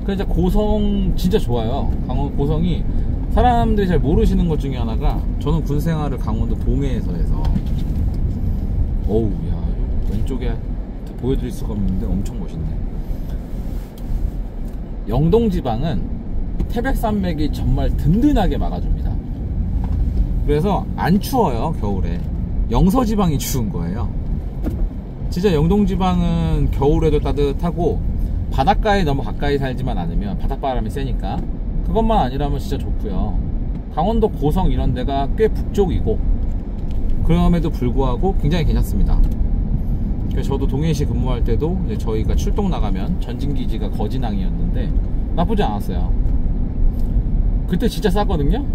그래서 고성 진짜 좋아요. 강원 고성이 사람들이 잘 모르시는 것 중에 하나가, 저는 군 생활을 강원도 동해에서 해서, 어우, 야, 왼쪽에 보여드릴 수가 없는데 엄청 멋있네. 영동지방은 태백산맥이 정말 든든하게 막아줍니다. 그래서 안 추워요, 겨울에. 영서지방이 추운 거예요. 진짜 영동지방은 겨울에도 따뜻하고, 바닷가에 너무 가까이 살지만 않으면 바닷바람이 세니까 그것만 아니라면 진짜 좋고요. 강원도 고성 이런 데가 꽤 북쪽이고, 그럼에도 불구하고 굉장히 괜찮습니다. 그래서 저도 동해시 근무할 때도 이제 저희가 출동 나가면 전진기지가 거진항이었는데 나쁘지 않았어요. 그때 진짜 쌌거든요.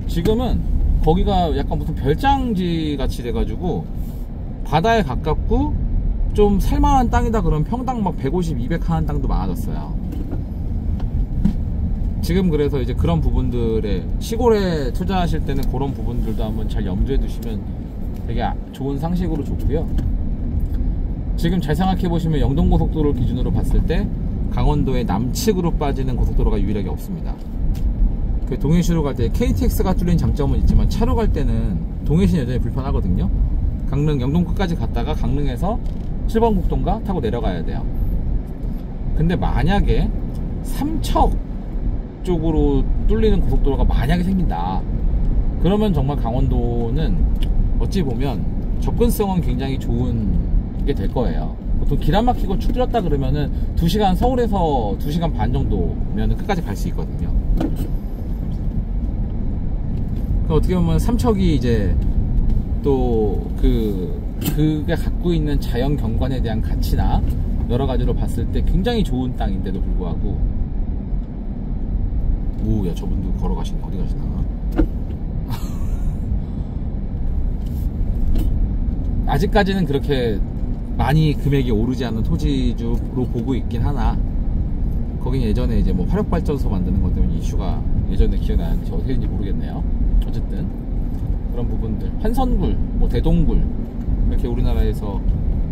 지금은 거기가 약간 무슨 별장지 같이 돼가지고 바다에 가깝고 좀 살만한 땅이다 그러면 평당 막 150, 200 하는 땅도 많아졌어요. 지금 그래서 이제 그런 부분들에, 시골에 투자하실 때는 그런 부분들도 한번 잘 염두에 두시면 되게 좋은 상식으로 좋고요. 지금 잘 생각해 보시면 영동고속도로를 기준으로 봤을 때 강원도의 남측으로 빠지는 고속도로가 유일하게 없습니다. 그 동해시로 갈 때 KTX가 뚫린 장점은 있지만 차로 갈 때는 동해시는 여전히 불편하거든요. 강릉 영동 끝까지 갔다가 강릉에서 7번 국도인가 타고 내려가야 돼요. 근데 만약에 삼척 쪽으로 뚫리는 고속도로가 만약에 생긴다, 그러면 정말 강원도는 어찌 보면 접근성은 굉장히 좋은 게 될 거예요. 보통 길 안 막히고 축 뚫렸다 그러면은 2시간, 서울에서 2시간 반 정도면 끝까지 갈 수 있거든요. 어떻게 보면 삼척이 이제 또 그게 갖고 있는 자연 경관에 대한 가치나 여러 가지로 봤을 때 굉장히 좋은 땅인데도 불구하고, 오, 야, 저분도 걸어가시네. 어디 가시나? 아직까지는 그렇게 많이 금액이 오르지 않는 토지주로 보고 있긴 하나, 거긴 예전에 이제 뭐 화력발전소 만드는 것 때문에 이슈가 예전에 기억나는지 어떻게 했는지 모르겠네요. 어쨌든 그런 부분들, 환선굴, 뭐 대동굴, 이렇게 우리나라에서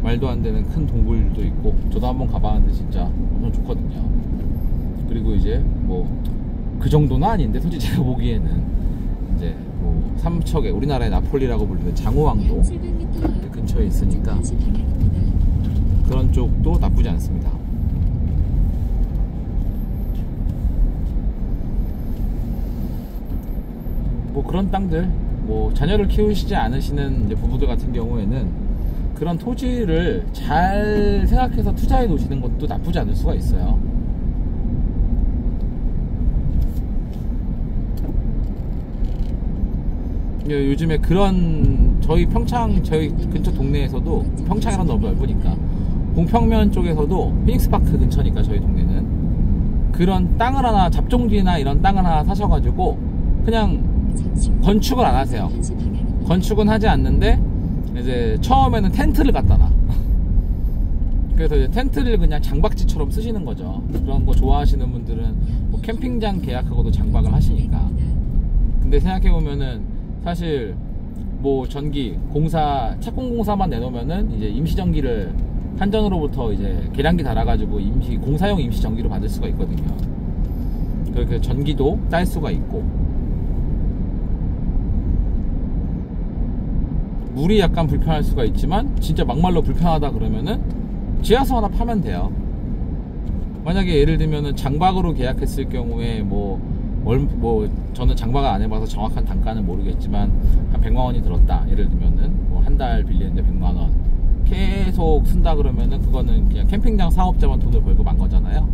말도 안 되는 큰 동굴도 있고, 저도 한번 가봤는데 진짜 엄청 좋거든요. 그리고 이제 뭐 그 정도는 아닌데 솔직히 제가 보기에는 이제 뭐 삼척에 우리나라의 나폴리라고 불리는 장호왕도 근처에 있으니까 그런 쪽도 나쁘지 않습니다. 뭐 그런 땅들, 뭐 자녀를 키우시지 않으시는 이제 부부들 같은 경우에는 그런 토지를 잘 생각해서 투자해 놓으시는 것도 나쁘지 않을 수가 있어요. 요즘에 그런 저희 근처 동네에서도, 평창이랑 너무 넓으니까 공평면 쪽에서도 피닉스파크 근처니까 저희 동네는 그런 땅을 하나, 잡종지나 이런 땅을 하나 사셔가지고 그냥 건축을 안 하세요. 건축은 하지 않는데 이제 처음에는 텐트를 갖다 놔. 그래서 이제 텐트를 그냥 장박지처럼 쓰시는 거죠. 그런 거 좋아하시는 분들은 뭐 캠핑장 계약하고도 장박을 하시니까. 근데 생각해보면은 사실 뭐 전기 공사, 착공공사만 내놓으면은 이제 임시전기를 한전으로부터 이제 계량기 달아가지고 공사용 임시전기로 받을 수가 있거든요. 그렇게 전기도 딸 수가 있고, 물이 약간 불편할 수가 있지만 진짜 막말로 불편하다 그러면은 지하수 하나 파면 돼요. 만약에 예를 들면은 장박으로 계약했을 경우에 뭐 저는 장박을 안 해봐서 정확한 단가는 모르겠지만 한 100만원이 들었다 예를 들면은 뭐 한 달 빌리는데 100만원 계속 쓴다 그러면은 그거는 그냥 캠핑장 사업자만 돈을 벌고 만 거잖아요.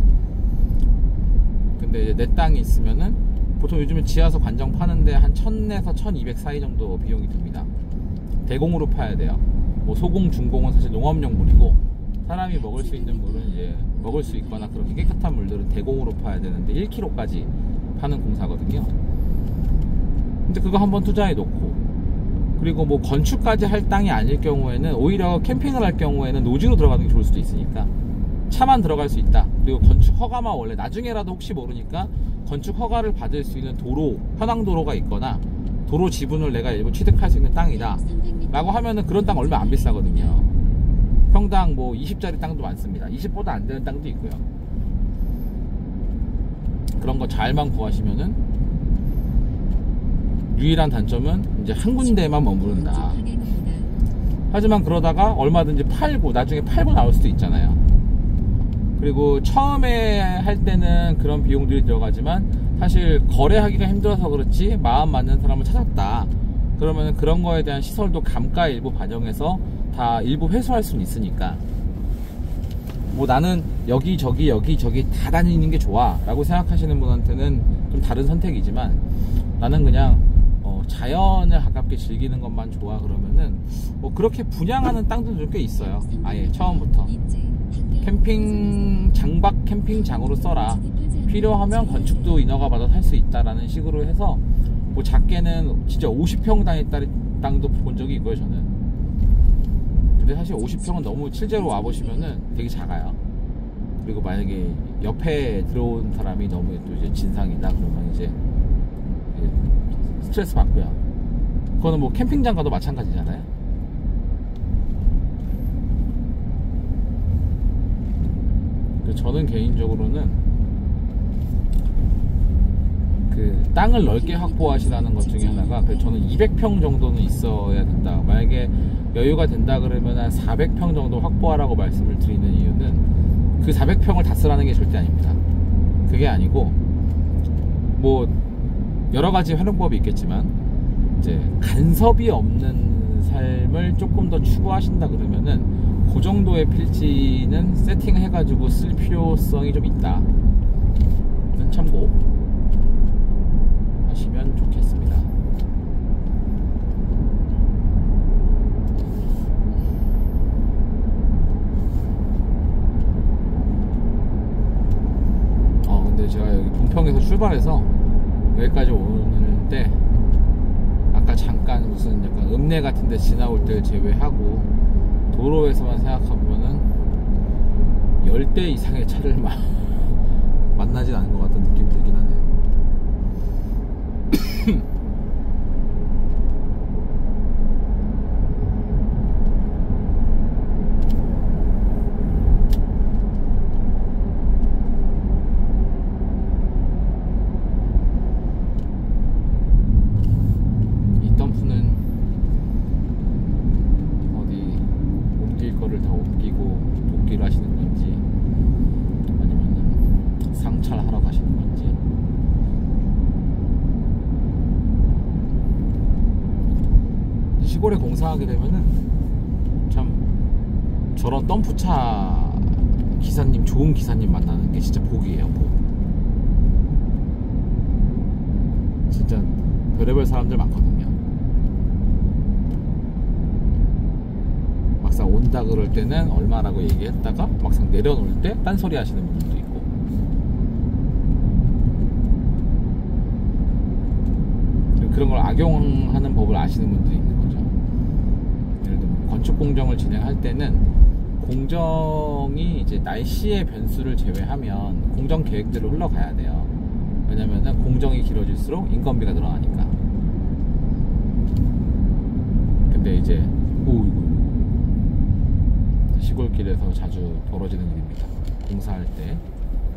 근데 이제 내 땅이 있으면은 보통 요즘에 지하수 관정 파는데 한 1000에서 1200 사이 정도 비용이 듭니다. 대공으로 파야 돼요. 뭐 소공, 중공은 사실 농업용 물이고, 사람이 먹을 수 있는 물은 이제 먹을 수 있거나 그렇게 깨끗한 물들은 대공으로 파야 되는데 1kg까지 파는 공사거든요. 근데 그거 한번 투자해 놓고, 그리고 뭐 건축까지 할 땅이 아닐 경우에는 오히려 캠핑을 할 경우에는 노지로 들어가는 게 좋을 수도 있으니까 차만 들어갈 수 있다. 그리고 건축 허가만 원래 나중에라도 혹시 모르니까 건축 허가를 받을 수 있는 도로, 현황도로가 있거나 도로 지분을 내가 일부 취득할 수 있는 땅이다 라고 하면은 그런 땅 얼마 안 비싸거든요. 평당 뭐 20짜리 땅도 많습니다. 20보다 안 되는 땅도 있고요. 그런 거 잘만 구하시면은 유일한 단점은 이제 한 군데에만 머무른다. 하지만 그러다가 얼마든지 나중에 팔고 나올 수도 있잖아요. 그리고 처음에 할 때는 그런 비용들이 들어가지만 사실 거래하기가 힘들어서 그렇지 마음 맞는 사람을 찾았다 그러면 그런 거에 대한 시설도 감가 일부 반영해서 다 일부 회수할 수는 있으니까, 뭐 나는 여기저기 다 다니는 게 좋아 라고 생각하시는 분한테는 좀 다른 선택이지만, 나는 그냥 자연을 가깝게 즐기는 것만 좋아 그러면은 뭐 그렇게 분양하는 땅들도 꽤 있어요. 아예 처음부터 장박 캠핑장으로 써라, 필요하면 건축도 인허가 받아서 할 수 있다라는 식으로 해서 뭐 작게는 진짜 50평 단위 땅도 본 적이 있고요 저는. 근데 사실 50평은 너무 실제로 와보시면은 되게 작아요. 그리고 만약에 옆에 들어온 사람이 너무 또 이제 진상이다 그러면 이제 스트레스 받고요. 그거는 뭐 캠핑장 가도 마찬가지잖아요. 저는 개인적으로는 그 땅을 넓게 확보하시라는 것 중에 하나가, 저는 200평 정도는 있어야 된다. 만약에 여유가 된다 그러면 한 400평 정도 확보하라고 말씀을 드리는 이유는 그 400평을 다 쓰라는 게 절대 아닙니다. 그게 아니고 뭐 여러 가지 활용법이 있겠지만 이제 간섭이 없는 삶을 조금 더 추구하신다 그러면은 그 정도의 필지는 세팅을 해가지고 쓸 필요성이 좀 있다. 참고 하시면 좋겠습니다. 근데 제가 여기 동평에서 출발해서 여기까지 오는데 아까 잠깐 무슨 약간 읍내 같은 데 지나올 때 제외하고 도로에서만 생각하면은 10대 이상의 차를 만나진 않은 것 같은 느낌이 들긴 하네요. 시골에 공사하게 되면은 참 저런 덤프차 기사님, 좋은 기사님 만나는 게 진짜 복이에요, 복. 진짜 별의별 사람들 많거든요. 막상 온다 그럴 때는 얼마라고 얘기했다가 막상 내려놓을 때 딴소리 하시는 분들도 있고. 그런 걸 악용하는 법을 아시는 분들이 있는 거죠. 예를 들면 건축 공정을 진행할 때는 공정이 이제 날씨의 변수를 제외하면 공정 계획대로 흘러가야 돼요. 왜냐면은 공정이 길어질수록 인건비가 늘어나니까. 근데 이제 시골길에서 자주 벌어지는 일입니다. 공사할 때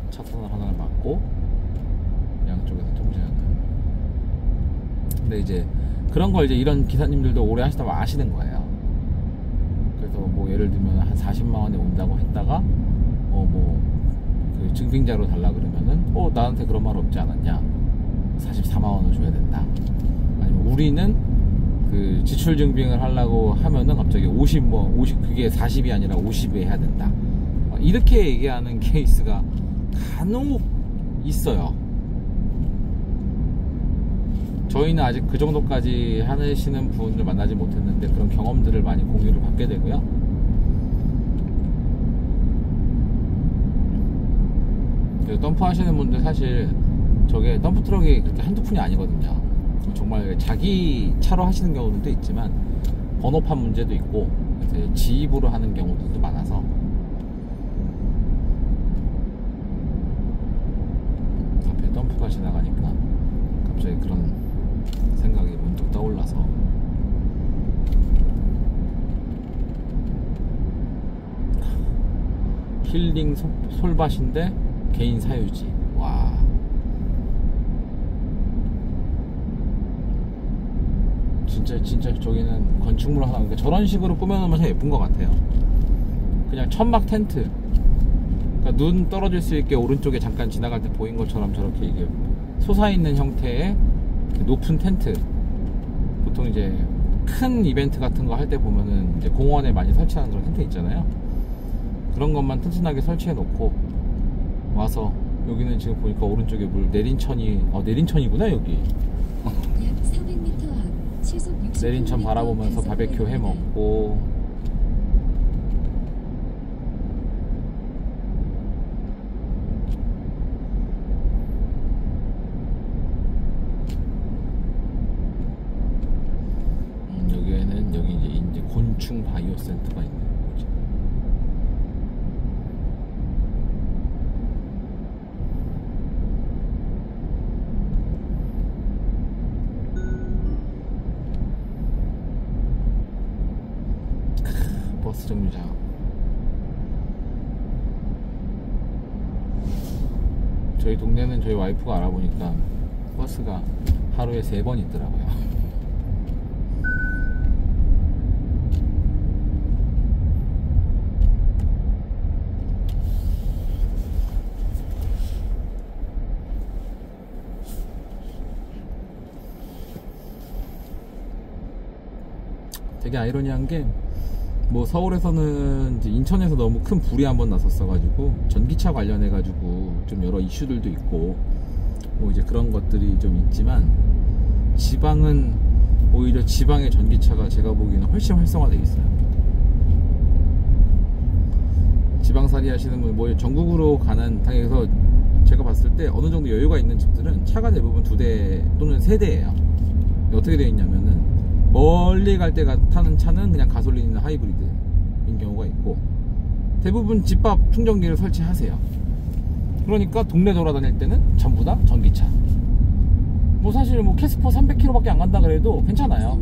차선을 하나를 막고 양쪽에서 통제하는. 근데 이제 그런 걸 이제 이런 기사님들도 오래 하시다 보면 아시는 거예요. 그래서 뭐 예를 들면 한 40만 원에 온다고 했다가 그 증빙자료 달라 그러면은 나한테 그런 말 없지 않았냐, 44만 원을 줘야 된다. 아니면 우리는 그 지출 증빙을 하려고 하면은 갑자기 50 그게 40이 아니라 50에 해야 된다. 이렇게 얘기하는 케이스가 간혹 있어요. 저희는 아직 그 정도까지 하시는 분을 만나지 못했는데 그런 경험들을 많이 공유를 받게 되고요. 그래서 덤프 하시는 분들 사실 저게 덤프 트럭이 그렇게 한두 푼이 아니거든요. 정말 자기 차로 하시는 경우도 있지만 번호판 문제도 있고 지입으로 하는 경우들도 많아서 앞에 덤프가 지나가니까 갑자기 그런 생각이 문득 떠올라서 힐링 솔밭인데 개인 사유지. 와, 진짜 저기는 건축물 하나, 그러니까 저런 식으로 꾸며놓으면 참 예쁜 것 같아요. 그냥 천막 텐트, 그러니까 눈 떨어질 수 있게 오른쪽에 잠깐 지나갈 때 보인 것처럼 저렇게 이게 솟아있는 형태의 높은 텐트. 보통 이제 큰 이벤트 같은 거 할 때 보면은 이제 공원에 많이 설치하는 그런 텐트 있잖아요. 그런 것만 튼튼하게 설치해 놓고 와서, 여기는 지금 보니까 오른쪽에 내린천이구나 여기. 내린천 바라보면서 바베큐 해 먹고, 여기 이제 곤충 바이오 센터가 있는 거죠. 버스 정류장. 저희 동네는 저희 와이프가 알아보니까 버스가 하루에 3번 있더라고요. 되게 아이러니한 게, 뭐 서울에서는 이제 인천에서 너무 큰 불이 한번 났었어가지고 전기차 관련해가지고 좀 여러 이슈들도 있고 뭐 이제 그런 것들이 좀 있지만, 지방은 오히려 지방의 전기차가 제가 보기에는 훨씬 활성화되어 있어요. 지방살이 하시는 분, 뭐 전국으로 가는 당에서 제가 봤을 때 어느 정도 여유가 있는 집들은 차가 대부분 2대 또는 3대예요. 어떻게 되어 있냐면은 멀리 갈 때 타는 차는 그냥 가솔린이나 하이브리드인 경우가 있고, 대부분 집 앞 충전기를 설치하세요. 그러니까 동네 돌아다닐 때는 전부 다 전기차. 뭐 사실 뭐 캐스퍼 300km밖에 안 간다 그래도 괜찮아요.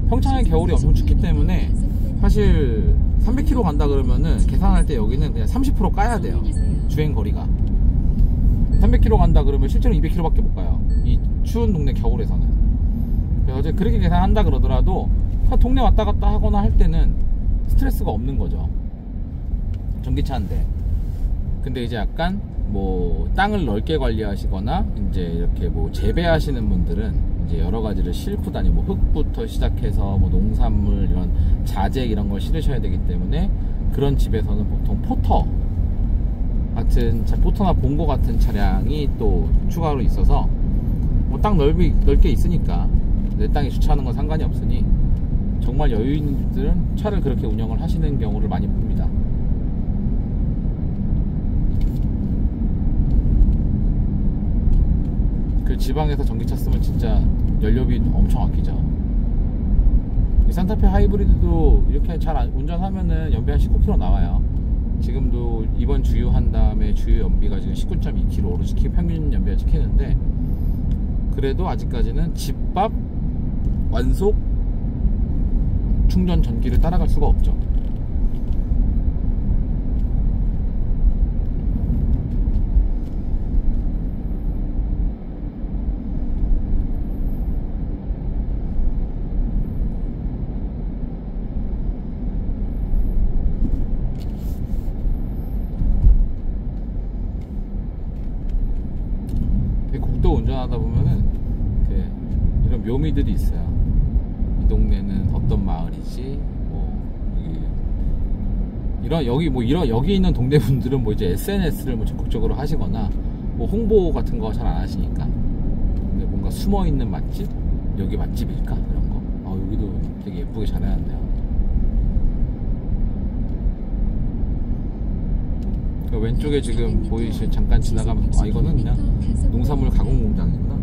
평창의 겨울이 엄청 춥기 때문에 사실 300km 간다 그러면은 계산할 때 여기는 그냥 30% 까야 돼요. 주행거리가 300km 간다 그러면 실제로 200km밖에 못 가요, 이 추운 동네 겨울에서는. 그래서 그렇게 계산한다 그러더라도 동네 왔다 갔다 하거나 할 때는 스트레스가 없는 거죠, 전기차인데. 근데 이제 약간 뭐 땅을 넓게 관리하시거나 이제 이렇게 뭐 재배하시는 분들은 이제 여러 가지를 싣고 다니고, 뭐 흙부터 시작해서 뭐 농산물 이런 자재 이런 걸 실으셔야 되기 때문에 그런 집에서는 보통 포터 같은 포터나 봉고 같은 차량이 또 추가로 있어서 뭐 땅 넓게 있으니까 내 땅에 주차하는 건 상관이 없으니 정말 여유 있는 분들은 차를 그렇게 운영을 하시는 경우를 많이 봅니다. 그 지방에서 전기차 쓰면 진짜 연료비 엄청 아끼죠. 이 산타페 하이브리드도 이렇게 잘 운전하면은 연비 한 19km 나와요. 지금도 이번 주유한 다음에 주유 연비가 지금 19.2km로 평균 연비가 찍히는데, 그래도 아직까지는 집밥 완속 충전 전기를 따라갈 수가 없죠. 국도 운전하다 보면은 이런 묘미들이 있어요. 이 동네는 어떤 마을이지? 여기 있는 동네 분들은 뭐 이제 SNS를 뭐 적극적으로 하시거나 뭐 홍보 같은 거 잘 안 하시니까, 근데 뭔가 숨어 있는 맛집? 여기 맛집일까? 이런 거. 여기도 되게 예쁘게 잘 해놨네요. 왼쪽에 지금 보이실, 잠깐 지나가면 이거는 그냥 농산물 가공 공장이구나.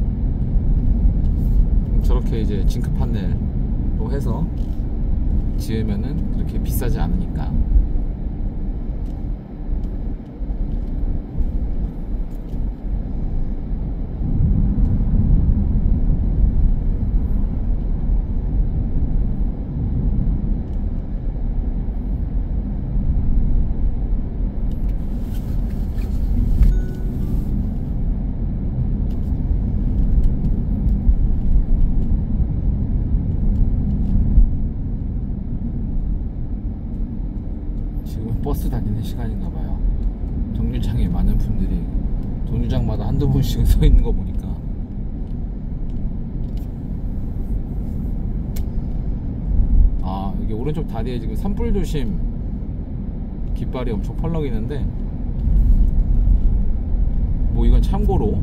저렇게 이제 징크 판넬로 해서 지으면은 그렇게 비싸지 않으니까. 버스 다니는 시간인가봐요. 정류장에 많은 분들이 정류장마다 한두 분씩은 서 있는 거 보니까. 이게 오른쪽 다리에 지금 산불 조심 깃발이 엄청 펄럭이는데, 뭐 이건 참고로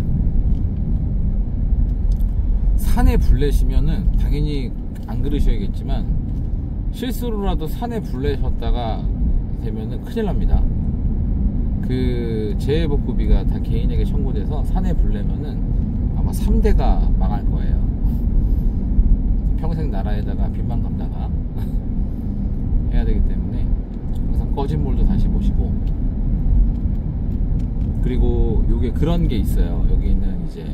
산에 불 내시면은 당연히 안 그러셔야겠지만, 실수로라도 산에 불 내셨다가 되면은 큰일 납니다. 그 재해복구비가 다 개인에게 청구돼서 산에 불 내면은 아마 3대가 망할 거예요. 평생 나라에다가 빚만 갚다가 해야 되기 때문에 항상 꺼진 물도 다시 보시고. 그리고 요게 그런 게 있어요. 여기는 이제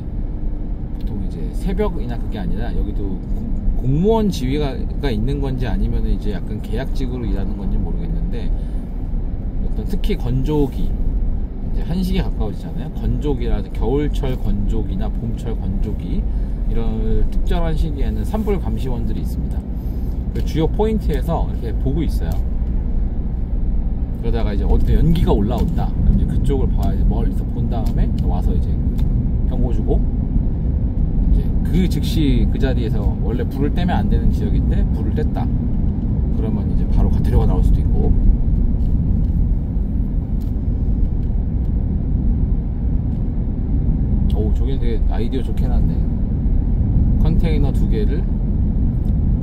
보통 이제 새벽이나 그게 아니라, 여기도 공무원 지위가 있는 건지 아니면 이제 약간 계약직으로 일하는 건지 모르겠는데, 어떤 특히 건조기, 이제 한식에 가까워지잖아요. 건조기라든지 겨울철 건조기나 봄철 건조기, 이런 특정한 시기에는 산불 감시원들이 있습니다. 그 주요 포인트에서 이렇게 보고 있어요. 그러다가 이제 어디서 연기가 올라온다, 그럼 이제 그쪽을 봐야지, 멀리서 본 다음에 와서 이제 경고 주고, 이제 그 즉시 그 자리에서 원래 불을 떼면 안 되는 지역인데 불을 뗐다, 그러면 이제 바로 데려가 나올 수도 있고. 저기는 되게 아이디어 좋게 해놨네. 컨테이너 2개를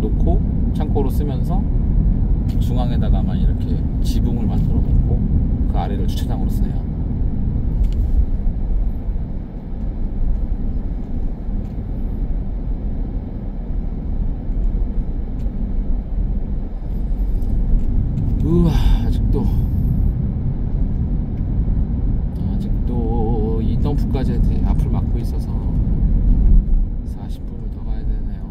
놓고 창고로 쓰면서 중앙에다가만 이렇게 지붕을 만들어 놓고 그 아래를 주차장으로 쓰네요. 우와, 아직도 이 덤프까지 앞을 막고 있어서 40분을 더 가야 되네요.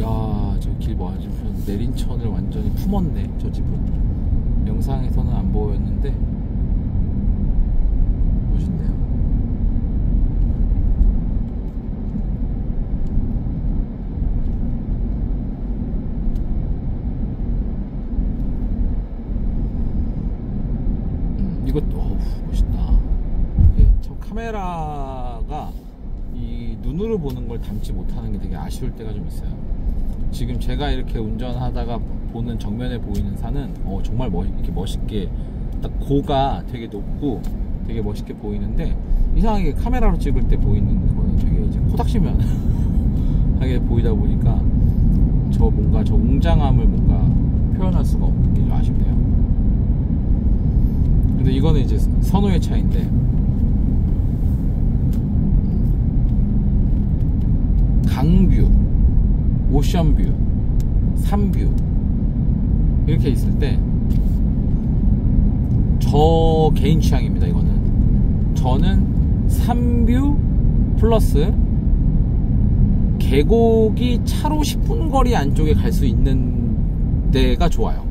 야, 저 길 완전 내린천을 완전히 품었네. 저 집은 영상에서는 안 보였는데 멋있네요. 이것도 멋있다. 이게 참 카메라가 눈으로 보는 걸 담지 못하는 게 되게 아쉬울 때가 좀 있어요. 지금 제가 이렇게 운전하다가 보는 정면에 보이는 산은 정말 이렇게 멋있게 딱 고가 되게 높고 되게 멋있게 보이는데, 이상하게 카메라로 찍을 때 보이는 거는 되게 이제 코닥시면 하게 보이다 보니까 저 웅장함을 뭔가 표현할 수가 없는 게 좀 아쉽네요. 근데 이거는 이제 선호의 차이인데, 강뷰, 오션뷰, 산뷰 이렇게 있을 때 저 개인 취향입니다. 저는 산뷰 플러스 계곡이 차로 10분 거리 안쪽에 갈 수 있는 데가 좋아요.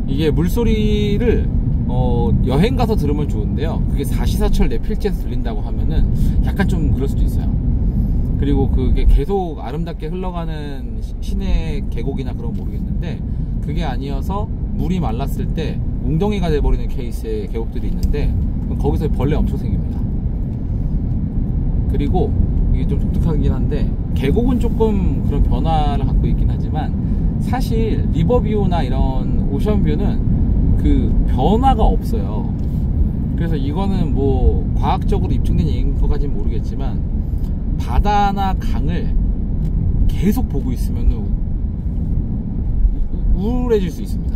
이게 물소리를 여행 가서 들으면 좋은데요, 그게 사시사철 내 필지에서 들린다고 하면은 약간 좀 그럴 수도 있어요. 그리고 그게 계속 아름답게 흘러가는 시내 계곡이나 그런 거 모르겠는데, 그게 아니어서 물이 말랐을 때 웅덩이가 돼버리는 케이스의 계곡들이 있는데, 거기서 벌레 엄청 생깁니다. 그리고 이게 좀 독특하긴 한데, 계곡은 조금 그런 변화를 갖고 있긴 하지만 사실 리버뷰나 이런 오션뷰는 그 변화가 없어요. 그래서 이거는 뭐 과학적으로 입증된 얘기인 것까지는 모르겠지만, 바다나 강을 계속 보고 있으면 우울해질 수 있습니다.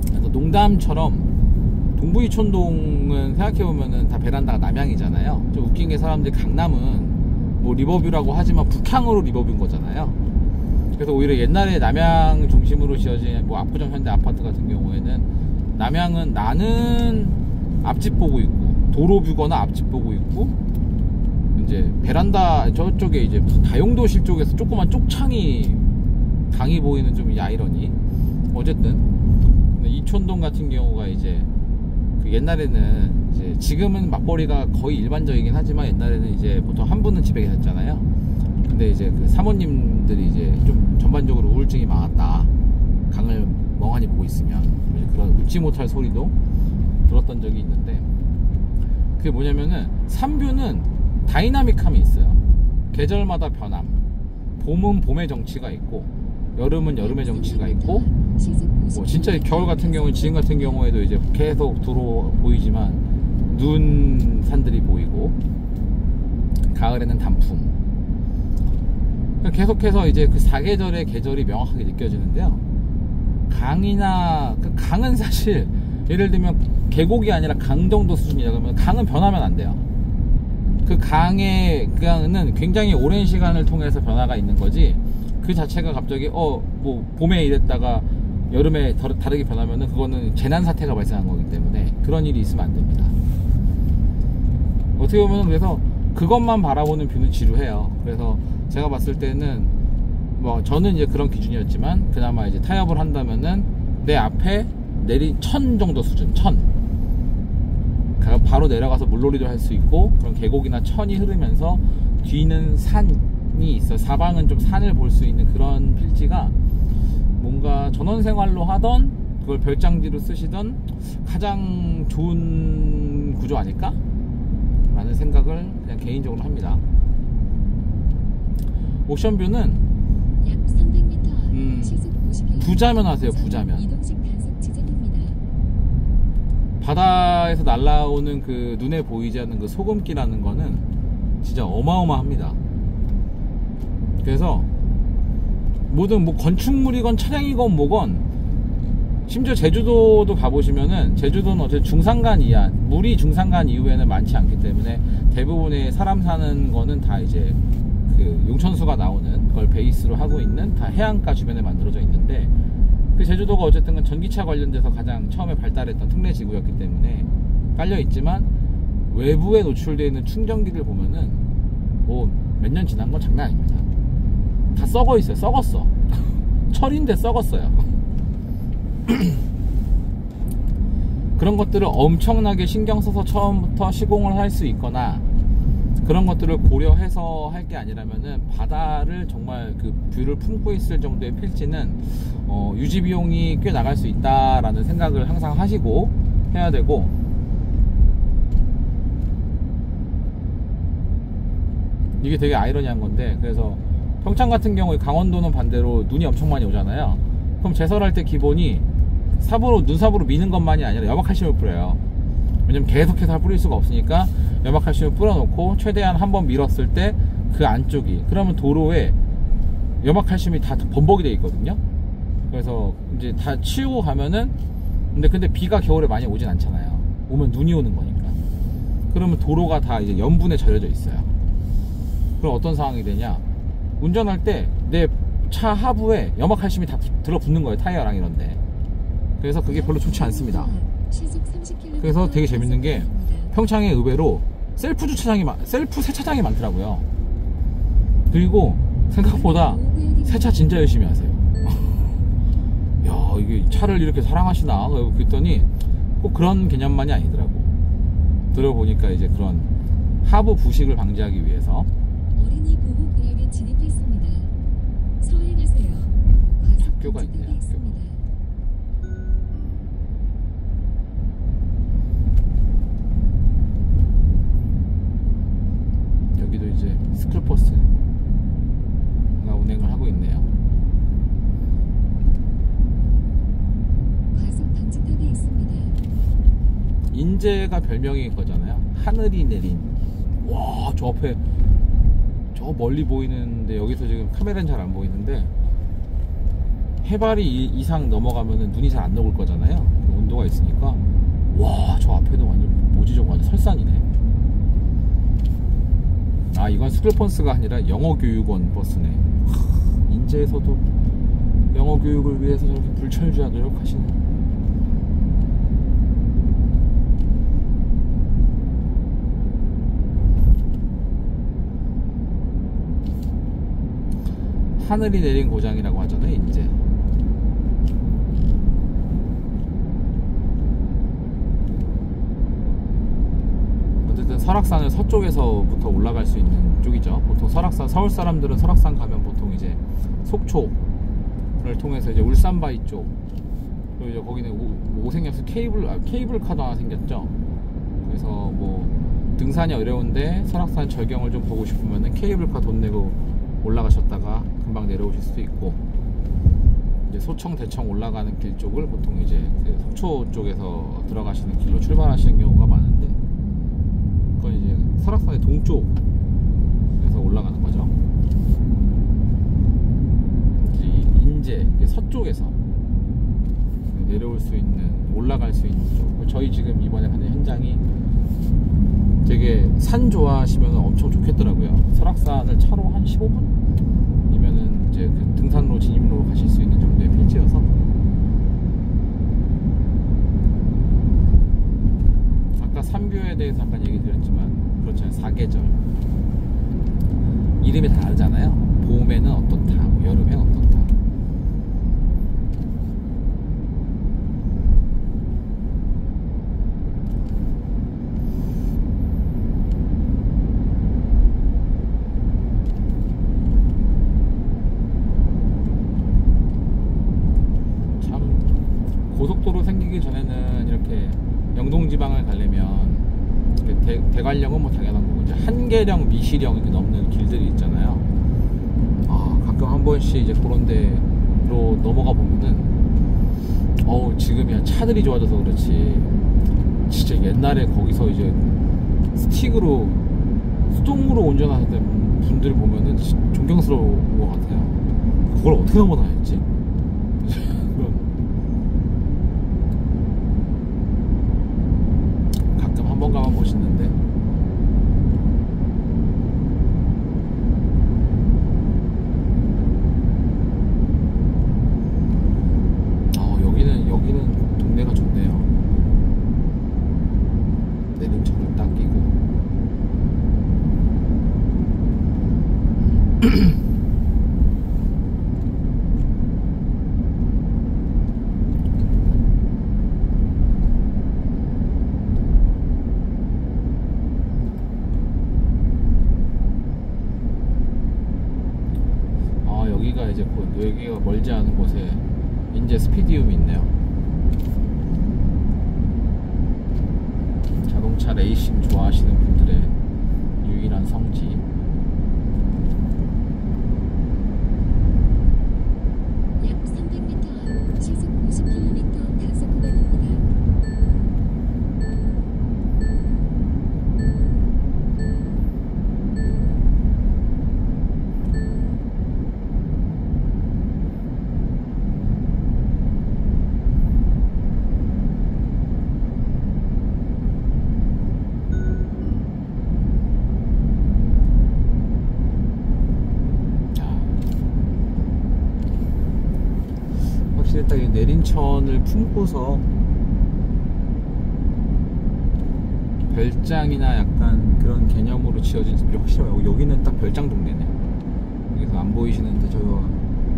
그래서 농담처럼 동부이촌동은 생각해보면은 다 베란다가 남향이잖아요. 좀 웃긴 게, 사람들이 강남은 뭐 리버뷰라고 하지만 북향으로 리버뷰인 거잖아요. 그래서 오히려 옛날에 남향 중심으로 지어진 뭐 압구정 현대 아파트 같은 경우에는, 남향은 나는 앞집 보고 있고 도로뷰거나 앞집 보고 있고, 이제 베란다 저쪽에 이제 무슨 다용도실 쪽에서 조그만 쪽창이 강이 보이는 좀 아이러니. 어쨌든 이촌동 같은 경우가 이제 그 옛날에는 이제, 지금은 맞벌이가 거의 일반적이긴 하지만 옛날에는 이제 보통 한 분은 집에 계셨잖아요. 근데 이제 그 사모님들이 이제 좀 전반적으로 우울증이 많았다, 강을 멍하니 보고 있으면. 그런 웃지 못할 소리도 들었던 적이 있는데, 그게 뭐냐면은 산뷰는 다이나믹함이 있어요. 계절마다 변함. 봄은 봄의 정치가 있고, 여름은 여름의 정치가 있고, 뭐 진짜 겨울 같은 경우는, 지금 같은 경우에도 이제 계속 도로 보이지만 눈 산들이 보이고, 가을에는 단풍. 계속해서 이제 그 사계절의 계절이 명확하게 느껴지는데요. 그 강은 사실 예를 들면 계곡이 아니라 강 정도 수준이라 그러면, 강은 변하면 안 돼요. 그 강은 굉장히 오랜 시간을 통해서 변화가 있는 거지, 그 자체가 갑자기 뭐 봄에 이랬다가 여름에 다르게 변하면은 그거는 재난 사태가 발생한 거기 때문에 그런 일이 있으면 안 됩니다. 어떻게 보면 그래서 그것만 바라보는 뷰는 지루해요. 그래서 제가 봤을 때는 뭐 저는 이제 그런 기준이었지만, 그나마 이제 타협을 한다면은 내 앞에 1000 정도 수준, 1000 바로 내려가서 물놀이도 할 수 있고, 그런 계곡이나 천이 흐르면서 뒤는 산이 있어, 사방은 좀 산을 볼 수 있는 그런 필지가 뭔가 전원생활로 하던, 그걸 별장지로 쓰시던 가장 좋은 구조 아닐까? 라는 생각을 그냥 개인적으로 합니다. 오션뷰는 약 300m 시속 50km 부자면 하세요. 부자면. 이동식 단속 지점입니다. 바다에서 날라오는 그 눈에 보이지 않는 그 소금기라는 거는 진짜 어마어마합니다. 그래서 모든 뭐 건축물이건 차량이건 뭐건, 심지어 제주도도 가보시면은, 제주도는 어쨌든 중산간 이하, 물이 중산간 이후에는 많지 않기 때문에 대부분의 사람 사는 거는 다 이제 그 용천수가 나오는 걸 베이스로 하고 있는 다 해안가 주변에 만들어져 있는데, 그 제주도가 어쨌든 전기차 관련돼서 가장 처음에 발달했던 특례지구였기 때문에 깔려 있지만, 외부에 노출되어 있는 충전기를 보면은 뭐 몇 년 지난 건 장난 아닙니다. 다 썩어 있어요. 썩었어. 철인데 썩었어요. 그런 것들을 엄청나게 신경 써서 처음부터 시공을 할 수 있거나, 그런 것들을 고려해서 할 게 아니라면은, 바다를 정말 그 뷰를 품고 있을 정도의 필지는 유지 비용이 꽤 나갈 수 있다라는 생각을 항상 하시고 해야 되고, 이게 되게 아이러니한 건데, 그래서 평창 같은 경우에 강원도는 반대로 눈이 엄청 많이 오잖아요. 그럼 제설할 때 기본이 눈삽으로 미는 것만이 아니라 염화칼슘을 뿌려요. 왜냐면 계속해서 뿌릴 수가 없으니까 염화칼슘을 뿌려놓고 최대한 한번 밀었을 때 그 안쪽이, 그러면 도로에 염화칼슘이 다 범벅이 되어 있거든요. 그래서 이제 다 치우고 가면은, 근데 비가 겨울에 많이 오진 않잖아요. 오면 눈이 오는 거니까. 그러면 도로가 다 이제 염분에 절여져 있어요. 그럼 어떤 상황이 되냐? 운전할 때 내 차 하부에 염화칼슘이 다 들어붙는 거예요. 타이어랑 이런데. 그래서 그게 별로 좋지 않습니다. 그래서 되게 재밌는 게 평창에 의외로 셀프 세차장이 많더라고요. 그리고 생각보다 세차 진짜 열심히 하세요. 야, 이게 차를 이렇게 사랑하시나? 그랬더니 꼭 그런 개념만이 아니더라고. 들어보니까 이제 그런 하부 부식을 방지하기 위해서 어린이 보호 구역에 진입했습니다. 서행하세요. 학교가 있네요. 학교가. 여기도 이제 스쿨버스가 운행을 하고 있네요. 과속 방지턱이 있습니다. 인제가 별명인 거잖아요. 하늘이 내린. 와, 저 앞에 저 멀리 보이는데, 여기서 지금 카메라는 잘 안 보이는데 해발이 이상 넘어가면은 눈이 잘 안 녹을 거잖아요. 온도가 있으니까. 와, 저 앞에도 완전 뭐지, 저거 완전 설산이네. 아, 이건 스쿨버스가 아니라 영어교육원 버스네. 인제에서도 영어교육을 위해서 저렇게 불철주야 노력하시네. 하늘이 내린 고장이라고 하잖아요, 인제. 어쨌든 설악산을 서쪽에서부터 올라갈 수 있는 쪽이죠. 보통 설악산, 서울 사람들은 설악산 가면 보통 이제 속초를 통해서 이제 울산바위 쪽, 그리고 이제 거기는 오색역에서 케이블카도 하나 생겼죠. 그래서 뭐 등산이 어려운데 설악산 절경을 좀 보고 싶으면은 케이블카 돈 내고 올라가셨다가 금방 내려오실 수도 있고, 이제 소청 대청 올라가는 길 쪽을 보통 이제 그 속초 쪽에서 들어가시는 길로 출발하시는 경우가 많은데, 그건 이제 설악산의 동쪽에서 올라가는 거죠. 인제 서쪽에서 내려올 수 있는, 올라갈 수 있는 쪽. 저희 지금 이번에 가는 현장이 되게 산 좋아하시면 엄청 좋겠더라고요. 설악산을 차로 한 15분이면은 이제 그 등산로 진입로로 가실 수 있는 정도의 필지여서. 아까 삼교에 대해서 잠깐 얘기 드렸지만 그렇잖아요. 사계절 이름이 다 다르잖아요. 봄에는 어떻다, 여름에는 어떻다. 고속도로 생기기 전에는 이렇게 영동지방을 가려면 대관령은 뭐 당연한 거고, 이제 한계령, 미시령 이렇게 넘는 길들이 있잖아요. 아, 가끔 한 번씩 이제 그런 데로 넘어가 보면은 지금이야 차들이 좋아져서 그렇지, 진짜 옛날에 거기서 이제 스틱으로 수동으로 운전하던 분들 보면은 존경스러운 것 같아요. 그걸 어떻게 넘어다녔지? 한번 가면 멋있는데. 여기는 동네가 좋네요. 내림차를 딱 끼고. 여기가 이제 여기가 멀지 않은 곳에 인제 스피디움이 있네요. 자동차 레이싱 좋아하시는 분들의 유일한 성지. 사실 딱 이 내린천을 품고서 별장이나 약간 그런 개념으로 지어진 집들이 훨씬 많아요. 여기는 딱 별장 동네네. 여기서 안 보이시는데 저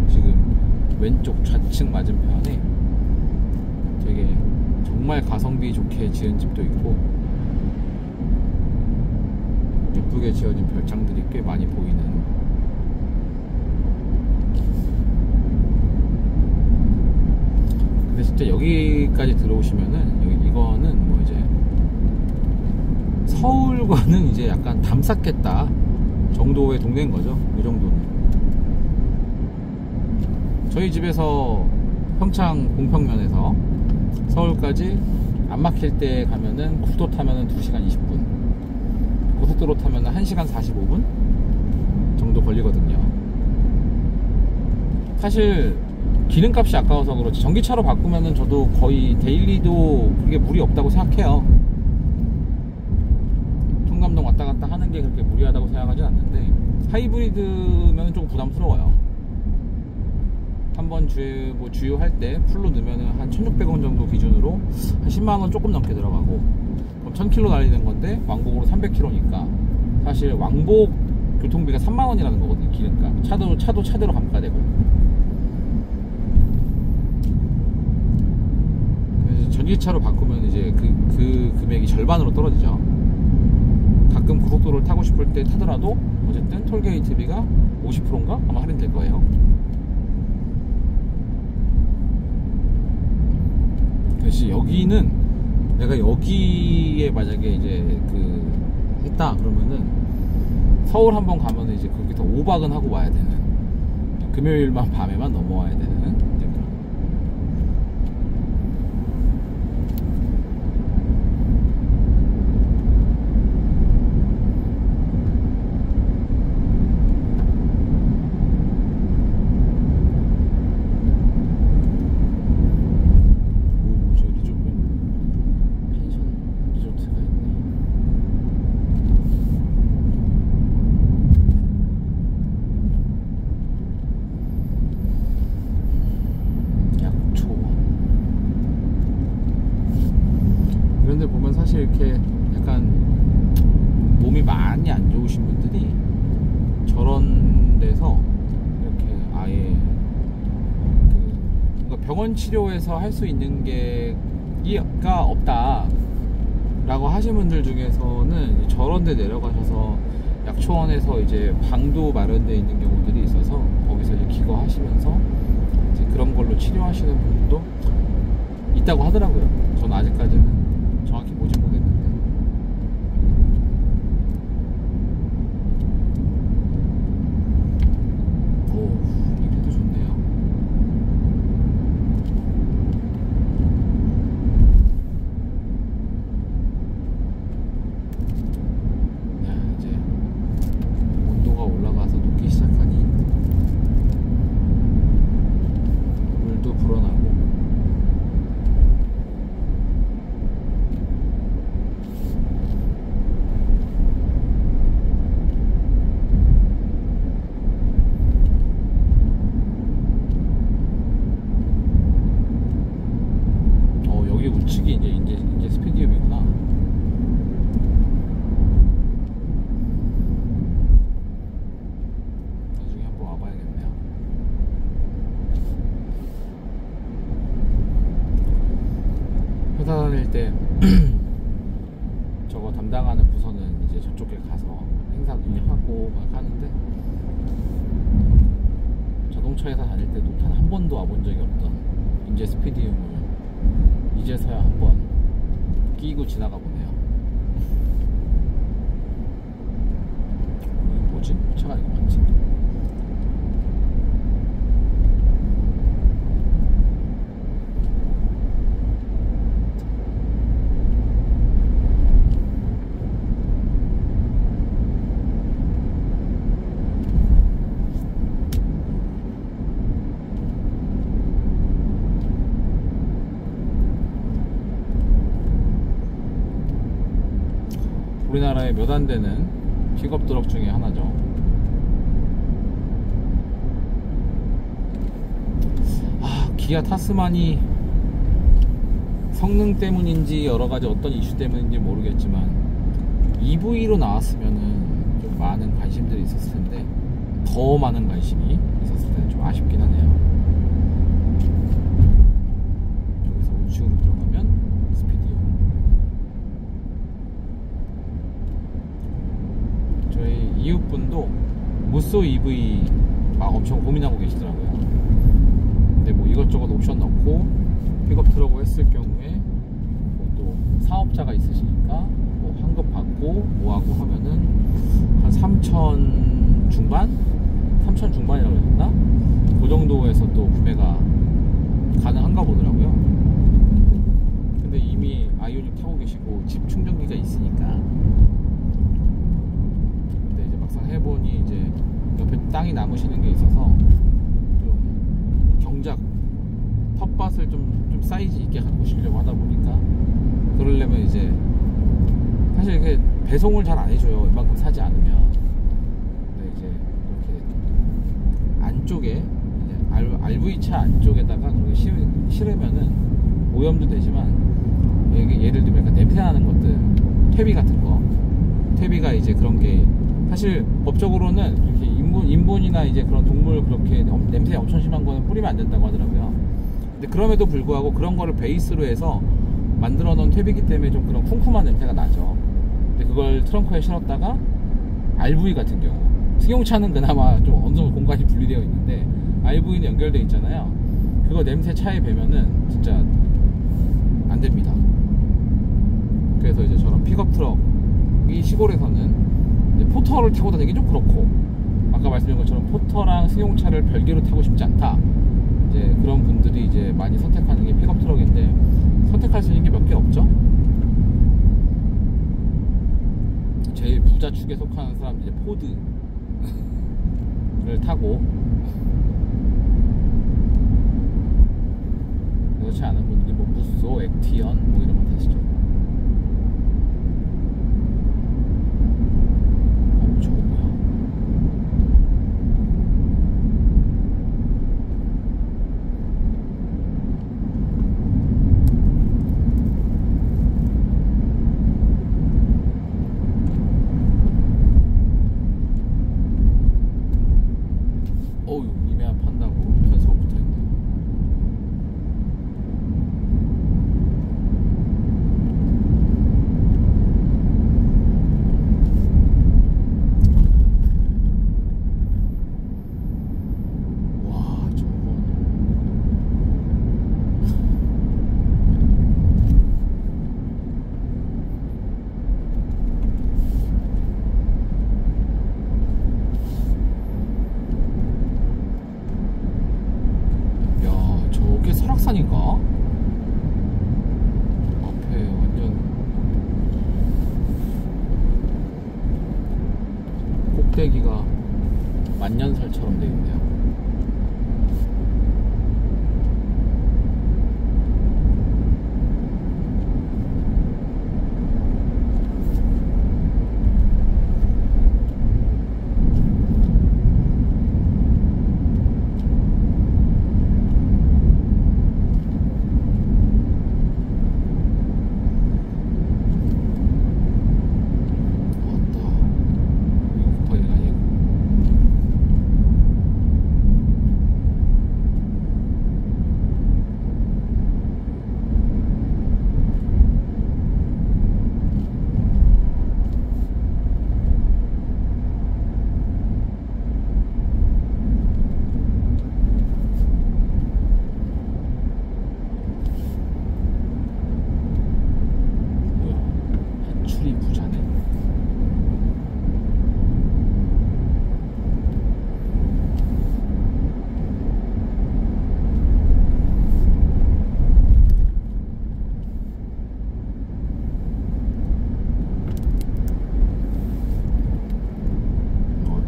지금 왼쪽 좌측 맞은편에 되게 정말 가성비 좋게 지은 집도 있고 예쁘게 지어진 별장들이 꽤 많이 보이는. 근데 진짜 여기까지 들어오시면은 이거는 뭐 이제 서울과는 이제 약간 담쌓겠다 정도의 동네인 거죠. 이 정도는. 저희 집에서 평창 공평면에서 서울까지 안 막힐 때 가면은 국도 타면은 2시간 20분, 고속도로 타면은 1시간 45분 정도 걸리거든요. 사실 기름값이 아까워서 그렇지 전기차로 바꾸면은 저도 거의 데일리도 그게 무리 없다고 생각해요. 통감동 왔다 갔다 하는 게 그렇게 무리하다고 생각하진 않는데 하이브리드면 조금 부담스러워요. 한번 주유할 때 풀로 넣으면 한 1,600원 정도 기준으로 한 10만원 조금 넘게 들어가고, 그럼 1000km 달리는 건데 왕복으로 300km니까 사실 왕복 교통비가 3만원이라는 거거든요. 기름값. 차도 차대로 감가되고. 그래서 전기차로 바꾸면 이제 그 금액이 절반으로 떨어지죠. 가끔 고속도로를 타고 싶을 때 타더라도 어쨌든 톨게이트비가 50%인가 아마 할인될 거예요. 그래서 여기는 내가 여기에 만약에 이제 했다 그러면은 서울 한번 가면은 이제 거기서 5박은 하고 와야 되는, 금요일만 밤에만 넘어와야 되는 이제 그런. 사실 이렇게 약간 몸이 많이 안 좋으신 분들이 저런 데서 이렇게 아예 그러니까 병원 치료에서 할 수 있는 게가 없다 라고 하신 분들 중에서는 저런 데 내려가셔서 약초원에서 이제 방도 마련되어 있는 경우들이 있어서 거기서 이제 기거하시면서 이제 그런 걸로 치료하시는 분도 있다고 하더라고요. 저는 아직까지는 정확히 보진 못했는데. 오, 이것도 좋네요. 야, 이제 온도가 올라가서 녹기 시작하니 물도 불어나고. 우측이 이제 스피디움이구나. 나중에 한번 와봐야겠네요. 회사 다닐 때 저거 담당하는 부서는 이제 저쪽에 가서 행사도 하고 막 하는데, 자동차 회사 다닐 때도 단 한 번도 와본 적이 없던 인제 스피디움을 이제서야 한번 끼고 지나가 보네요. 이게 뭐지? 차가 이거 맞지? 우리나라에 몇 안 되는 픽업 트럭 중에 하나죠. 기아 타스만이 성능 때문인지 여러가지 어떤 이슈 때문인지 모르겠지만 EV로 나왔으면은 좀 많은 관심들이 있었을 텐데 더 많은 관심이 있었을 텐데 좀 아쉽긴 하네요. 여기서 우측으로 들어가면 스피디오. 저희 이웃분도 무쏘 EV 막 엄청 고민하고 계시더라고요. 근데 뭐 이것저것 옵션 넣고 픽업 트럭을 했을 경우에 뭐또 사업자가 있으시니까 뭐 환급 받고 뭐하고 하면은 한 3천 중반? 3천 중반이라고 했나? 그 정도에서 또 구매가 가능한가 보더라고요. 근데 이미 아이오닉 타고 계시고 집 충전기가 있으니까. 근데 이제 막상 해보니 이제 옆에 땅이 남으시는 게 있어서 좀 경작 텃밭을 좀 사이즈 있게 갖고 오시려고 하다 보니까 그러려면 이제 사실 이게 배송을 잘 안 해줘요. 이만큼 사지 않으면. 근데 이제 이렇게 안쪽에 RV차 안쪽에다가 그렇게 실으면은 오염도 되지만 이게 예를 들면 약간 냄새 나는 것들 퇴비 같은 거 퇴비가 이제 그런 게 사실 법적으로는 이렇게 인분이나 이제 그런 동물 그렇게 냄새 엄청 심한 거는 뿌리면 안 된다고 하더라고요. 근데 그럼에도 불구하고 그런 거를 베이스로 해서 만들어 놓은 퇴비기 때문에 좀 그런 쿰쿰한 냄새가 나죠. 근데 그걸 트렁크에 실었다가 RV 같은 경우 승용차는 그나마 좀 어느 정도 공간이 분리되어 있는데 RV는 연결되어 있잖아요. 그거 냄새 차에 배면은 진짜 안 됩니다. 그래서 이제 저런 픽업 트럭이 시골에서는 이제 포터를 타고 다니기 좀 그렇고 아까 말씀드린 것처럼 포터랑 승용차를 별개로 타고 싶지 않다. 이제 그런 분들이 이제 많이 선택하는 게 픽업 트럭인데 선택할 수 있는 게 몇 개 없죠. 제일 부자 축에 속하는 사람들이 이제 포드를 타고 그렇지 않은 분들이 뭐 무쏘, 액티언 뭐 이런 거 타시죠. 저거 뭐야? 어우, 이메아 판다고 변속 붙어있네. 와, 저거는 야, 저게 설악산인가? 앞에 완전 꼭대기가 만년설처럼 되어 있네요. 왔다. 이거 급하게가 아니고. 뭐야? 해출이 부자네.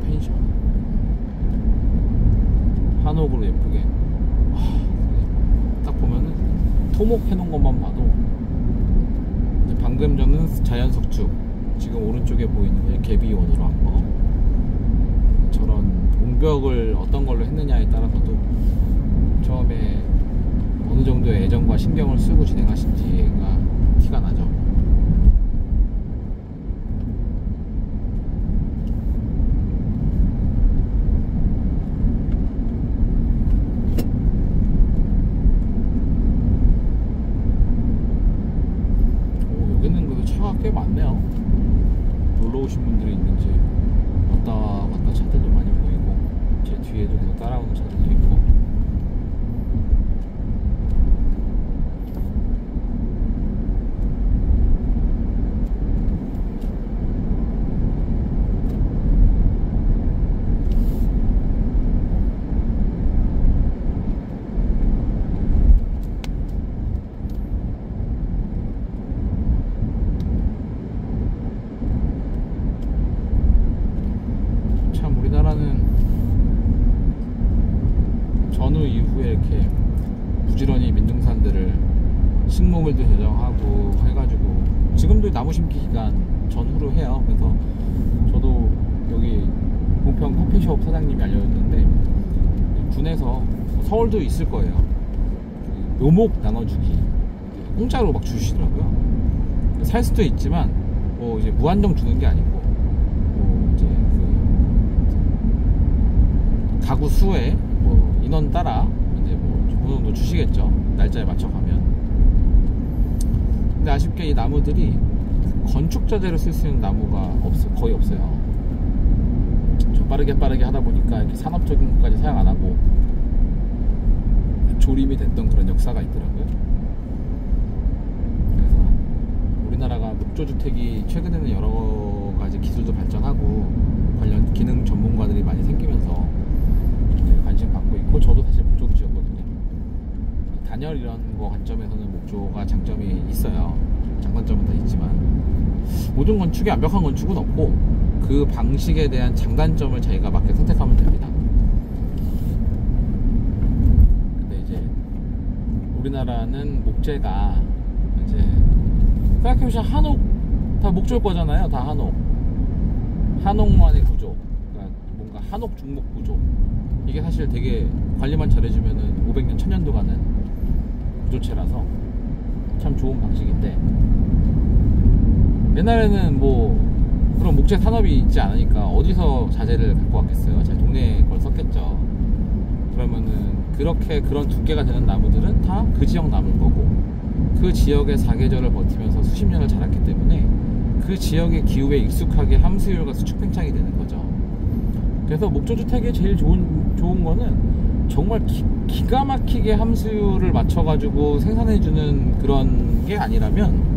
펜션 한옥으로 예쁘게. 딱 보면은 토목 해놓은 것만 봐도 이제 방금 전은 자연석축 지금 오른쪽에 보이는 게 개비원으로 한 거. 저런 옹벽을 어떤 걸로 했느냐에 따라서도 처음에 어느 정도의 애정과 신경을 쓰고 진행하신지가 티가 나죠. 여기는 그래도 차가 꽤 많네요. 놀러 오신 분들이 있는지 왔다 갔다 차들도 많이 보이고, 제 뒤에도 계속 따라오는 차들도 있고. 참 우리나라는 전후 이후에 이렇게 부지런히 민둥산들을 식목일도 제정하고 해가지고 지금도 나무 심기 기간 전후로 해요. 그래서 저도 여기 봉평 커피숍 사장님이 알려줬는데, 군에서 서울도 있을 거예요, 묘목 나눠주기 공짜로 막 주시더라고요. 살 수도 있지만 뭐 이제 무한정 주는 게 아니고 뭐 이제 그 가구 수에 뭐 인원 따라 이제 뭐 어느 정도 주시겠죠, 날짜에 맞춰 가면. 근데 아쉽게 이 나무들이 건축 자재로 쓸 수 있는 나무가 거의 없어요. 좀 빠르게 하다 보니까 이렇게 산업적인 것까지 사용 안 하고 조림이 됐던 그런 역사가 있더라고요. 그래서 우리나라가 목조주택이 최근에는 여러 가지 기술도 발전하고 관련 기능 전문가들이 많이 생기면서 관심 받고 있고, 저도 사실 목조로 지었거든요. 단열 이런 거 관점에서는 목조가 장점이 있어요. 장단점은 다 있지만 모든 건축이 완벽한 건축은 없고 그 방식에 대한 장단점을 자기가 맞게 선택하면 됩니다. 근데 이제 우리나라는 목재가 이제 생각해보시면 한옥 다 목조일 거잖아요. 다 한옥만의 구조, 그러니까 뭔가 한옥 중목 구조, 이게 사실 되게 관리만 잘해주면은 500년 1000년도 가는 구조체라서 참 좋은 방식인데, 옛날에는 뭐 그런 목재 산업이 있지 않으니까 어디서 자재를 갖고 왔겠어요. 제 동네에 걸 썼겠죠. 그러면은 그런 두께가 되는 나무들은 다 그 지역 나무일 거고, 그 지역의 사계절을 버티면서 수십 년을 자랐기 때문에 그 지역의 기후에 익숙하게 함수율과 수축 팽창이 되는 거죠. 그래서 목조주택의 제일 좋은 거는 정말 기가 막히게 함수율을 맞춰가지고 생산해주는 그런 게 아니라면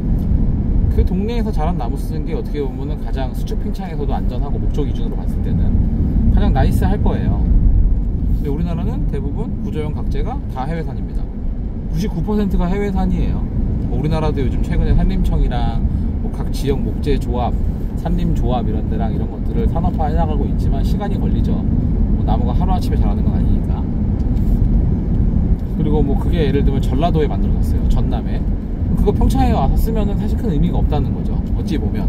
그 동네에서 자란 나무 쓰는 게 어떻게 보면은 가장 수축 팽창에서도 안전하고 목조 기준으로 봤을 때는 가장 나이스 할 거예요. 근데 우리나라는 대부분 구조형 각재가 다 해외산입니다. 99%가 해외산이에요. 뭐 우리나라도 요즘 최근에 산림청이랑 뭐 각 지역 목재 조합, 산림조합 이런 데랑 이런 것들을 산업화 해나가고 있지만 시간이 걸리죠. 뭐 나무가 하루아침에 자라는 건 아니니까. 그리고 뭐 그게 예를 들면 전라도에 만들어졌어요. 전남에. 그거 평창에 와서 쓰면은 사실 큰 의미가 없다는 거죠, 어찌 보면.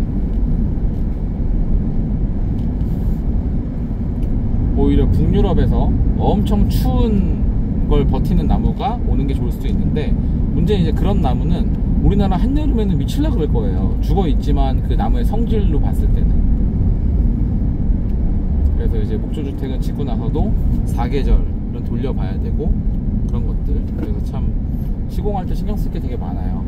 오히려 북유럽에서 엄청 추운 걸 버티는 나무가 오는 게 좋을 수도 있는데, 문제는 이제 그런 나무는 우리나라 한여름에는 미칠라 그럴 거예요. 죽어 있지만 그 나무의 성질로 봤을 때는. 그래서 이제 목조주택은 짓고 나서도 사계절은 돌려봐야 되고 그런 것들. 그래서 참 시공할 때 신경 쓸 게 되게 많아요.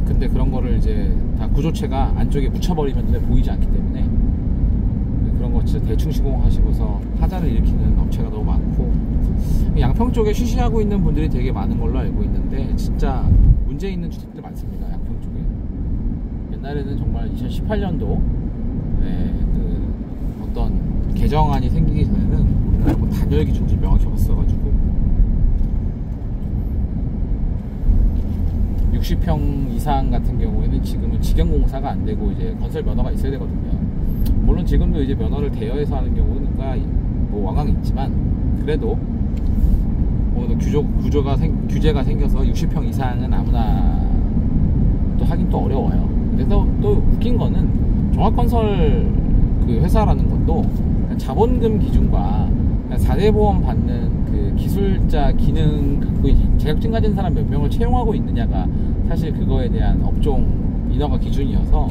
근데 그런 거를 이제 다 구조체가 안쪽에 묻혀버리면 눈에 보이지 않기 때문에 그런 거 진짜 대충 시공하시고서 하자를 일으키는 업체가 너무 많고, 양평 쪽에 쉬쉬하고 있는 분들이 되게 많은 걸로 알고 있는데 진짜 문제 있는 주택들 많습니다, 양평 쪽에. 옛날에는 정말 2018년도 그 어떤 개정안이 생기기 전에는 우리나라 뭐 단열 기준도 명확히 없어가지고 60평 이상 같은 경우에는 지금은 직영공사가 안 되고 이제 건설 면허가 있어야 되거든요. 물론 지금도 이제 면허를 대여해서 하는 경우가 뭐 왕왕 있지만, 그래도 오늘 규제가 생겨서 60평 이상은 아무나 또 하긴 또 어려워요. 그래서 또 웃긴 거는 종합건설 그 회사라는 것도 자본금 기준과 4대 보험 받는 그 기술자 기능 갖고 자격증 가진 사람 몇 명을 채용하고 있느냐가 사실 그거에 대한 업종 인허가 기준이어서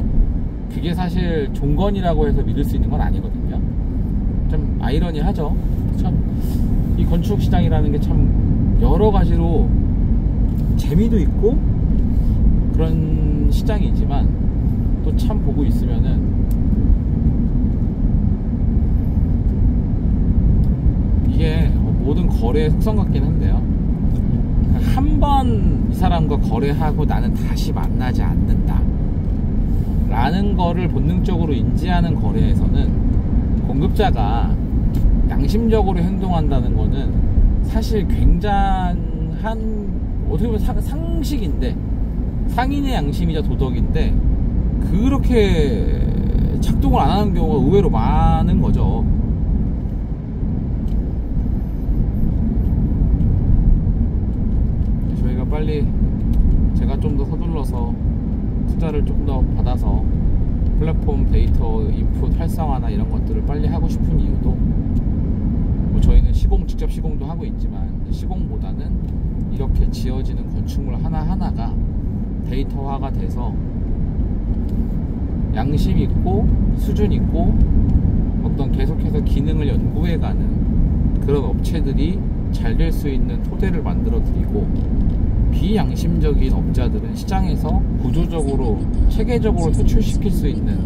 그게 사실 종건이라고 해서 믿을 수 있는 건 아니거든요. 좀 아이러니하죠. 참 이 건축 시장이라는 게 참 여러 가지로 재미도 있고 그런 시장이지만 또 참 보고 있으면은 이게 모든 거래의 속성 같긴 한데요. 한 번 이 사람과 거래하고 나는 다시 만나지 않는다 라는 거를 본능적으로 인지하는 거래에서는 공급자가 양심적으로 행동한다는 거는 사실 굉장한 어떻게 보면 상식인데 상인의 양심이자 도덕인데 그렇게 작동을 안 하는 경우가 의외로 많은 거죠. 저희가 빨리 제가 좀 더 서둘러서 투자를 조금 더 받아서 플랫폼 데이터 인풋 활성화나 이런 것들을 빨리 하고 싶은 이유도 뭐 저희는 직접 시공도 하고 있지만 시공보다는 이렇게 지어지는 건축물 하나하나가 데이터화가 돼서 양심 있고 수준 있고 어떤 계속해서 기능을 연구해가는 그런 업체들이 잘 될 수 있는 토대를 만들어 드리고 비양심적인 업자들은 시장에서 구조적으로 체계적으로 퇴출시킬 수 있는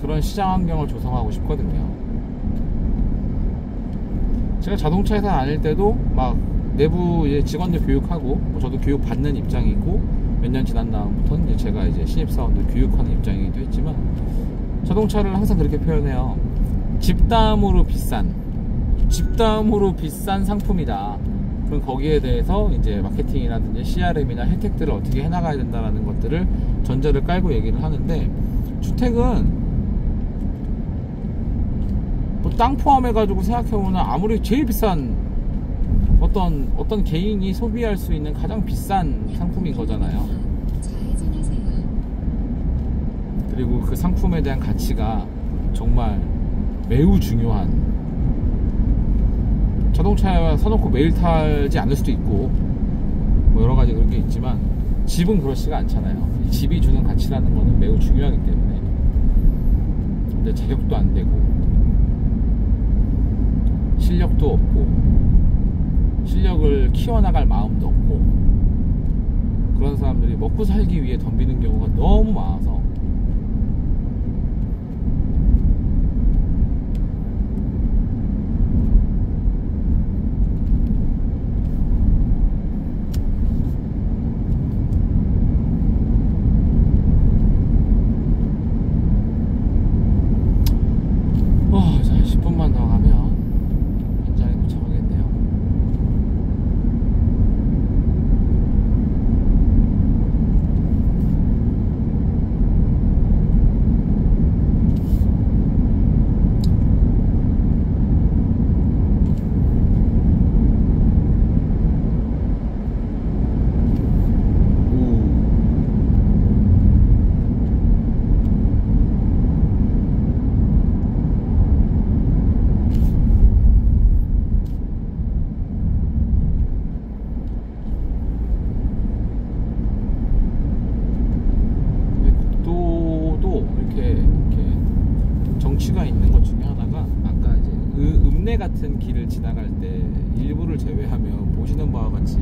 그런 시장 환경을 조성하고 싶거든요. 제가 자동차 회사 다닐 때도 막 내부 이제 직원들 교육하고 뭐 저도 교육 받는 입장이고 몇 년 지난 다음부터는 이제 제가 이제 신입사원들 교육하는 입장이기도 했지만 자동차를 항상 그렇게 표현해요. 집다음으로 비싼 상품이다. 그럼 거기에 대해서 이제 마케팅이라든지 CRM이나 혜택들을 어떻게 해나가야 된다라는 것들을 전제를 깔고 얘기를 하는데 주택은 뭐 땅 포함해가지고 생각해보면 아무리 제일 비싼 어떤 개인이 소비할 수 있는 가장 비싼 상품인 거잖아요. 그리고 그 상품에 대한 가치가 정말 매우 중요한 자동차에 사놓고 매일 타지 않을 수도 있고 뭐 여러가지 그런 게 있지만 집은 그렇지가 않잖아요. 이 집이 주는 가치라는 거는 매우 중요하기 때문에 근데 자격도 안 되고 실력도 없고 실력을 키워나갈 마음도 없고 그런 사람들이 먹고 살기 위해 덤비는 경우가 너무 많아서 자 10분만 더 가면 현장에 도착하겠네요. 정치가 있는 것 중에 하나가 아까 이제 읍내 같은 길을 지나갈 때 일부를 제외하면 보시는 바와 같이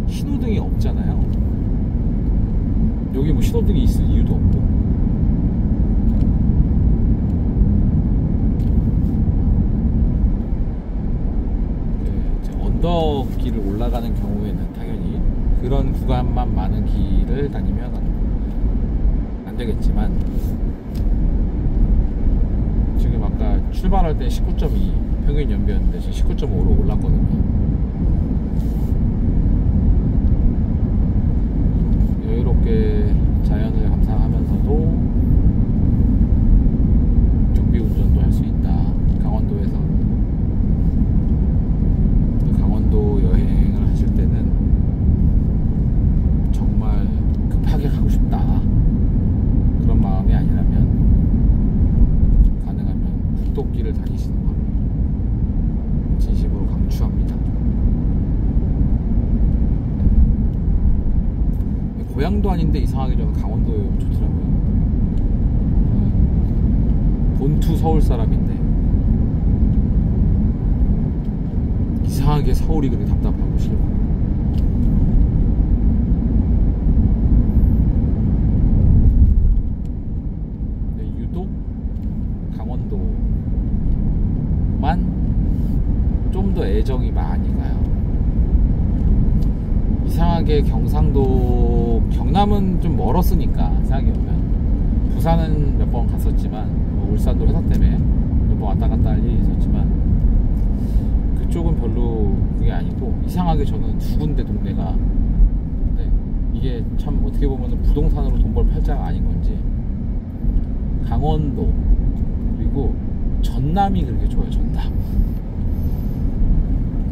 신호등이 없잖아요. 여기 뭐 신호등이 있을 이유도 없고 언덕길을 올라가는 경우에는 당연히 그런 구간만 많은 길을 다니면 안 되겠지만 지금 아까 출발할 때 19.2 평균 연비였는데 지금 19.5로 올랐거든요. 여유롭게 자연을 감상하면서도 정비 운전도 할 수 있다. 강원도에서 강원도 여행을 하실 때는 정말 급하게 가고 싶다 그런 마음이 아니라면 가능하면 국도길을 다니시는 거 고향도 아닌데 이상하게 저는 강원도에 좋더라고요. 본투 서울 사람인데 이상하게 서울이 그렇게 답답하고 싫고. 유독 강원도만 좀 더 애정이 많이 가요. 이상하게 경상도, 경남은 좀 멀었으니까 생각해보면. 부산은 몇 번 갔었지만 울산도 회사 때문에 몇 번 왔다 갔다 할 일이 있었지만 그쪽은 별로 그게 아니고, 이상하게 저는 두 군데 동네가, 근데 이게 참 어떻게 보면 부동산으로 돈 벌 팔자가 아닌 건지 강원도 그리고 전남이 그렇게 좋아요. 전남,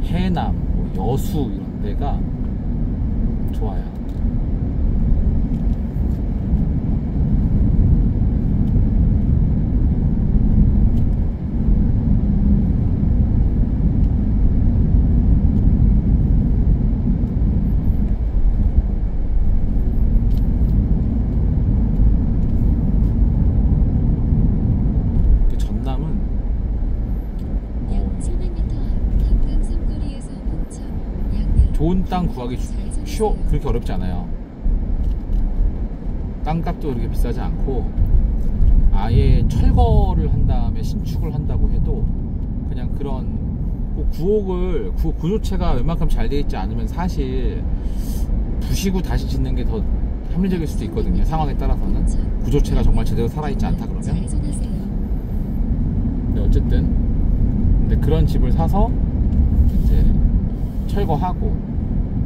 해남, 뭐 여수 이런 데가 좋아요. 좋은 땅 구하기 쉬워, 그렇게 어렵지 않아요. 땅값도 그렇게 비싸지 않고, 아예 철거를 한 다음에 신축을 한다고 해도 그냥 그런 구옥을, 구조체가 웬만큼 잘 돼 있지 않으면 사실 부시고 다시 짓는 게 더 합리적일 수도 있거든요. 상황에 따라서는 구조체가 정말 제대로 살아있지 않다 그러면. 근데 어쨌든 근데 그런 집을 사서 이제 철거하고,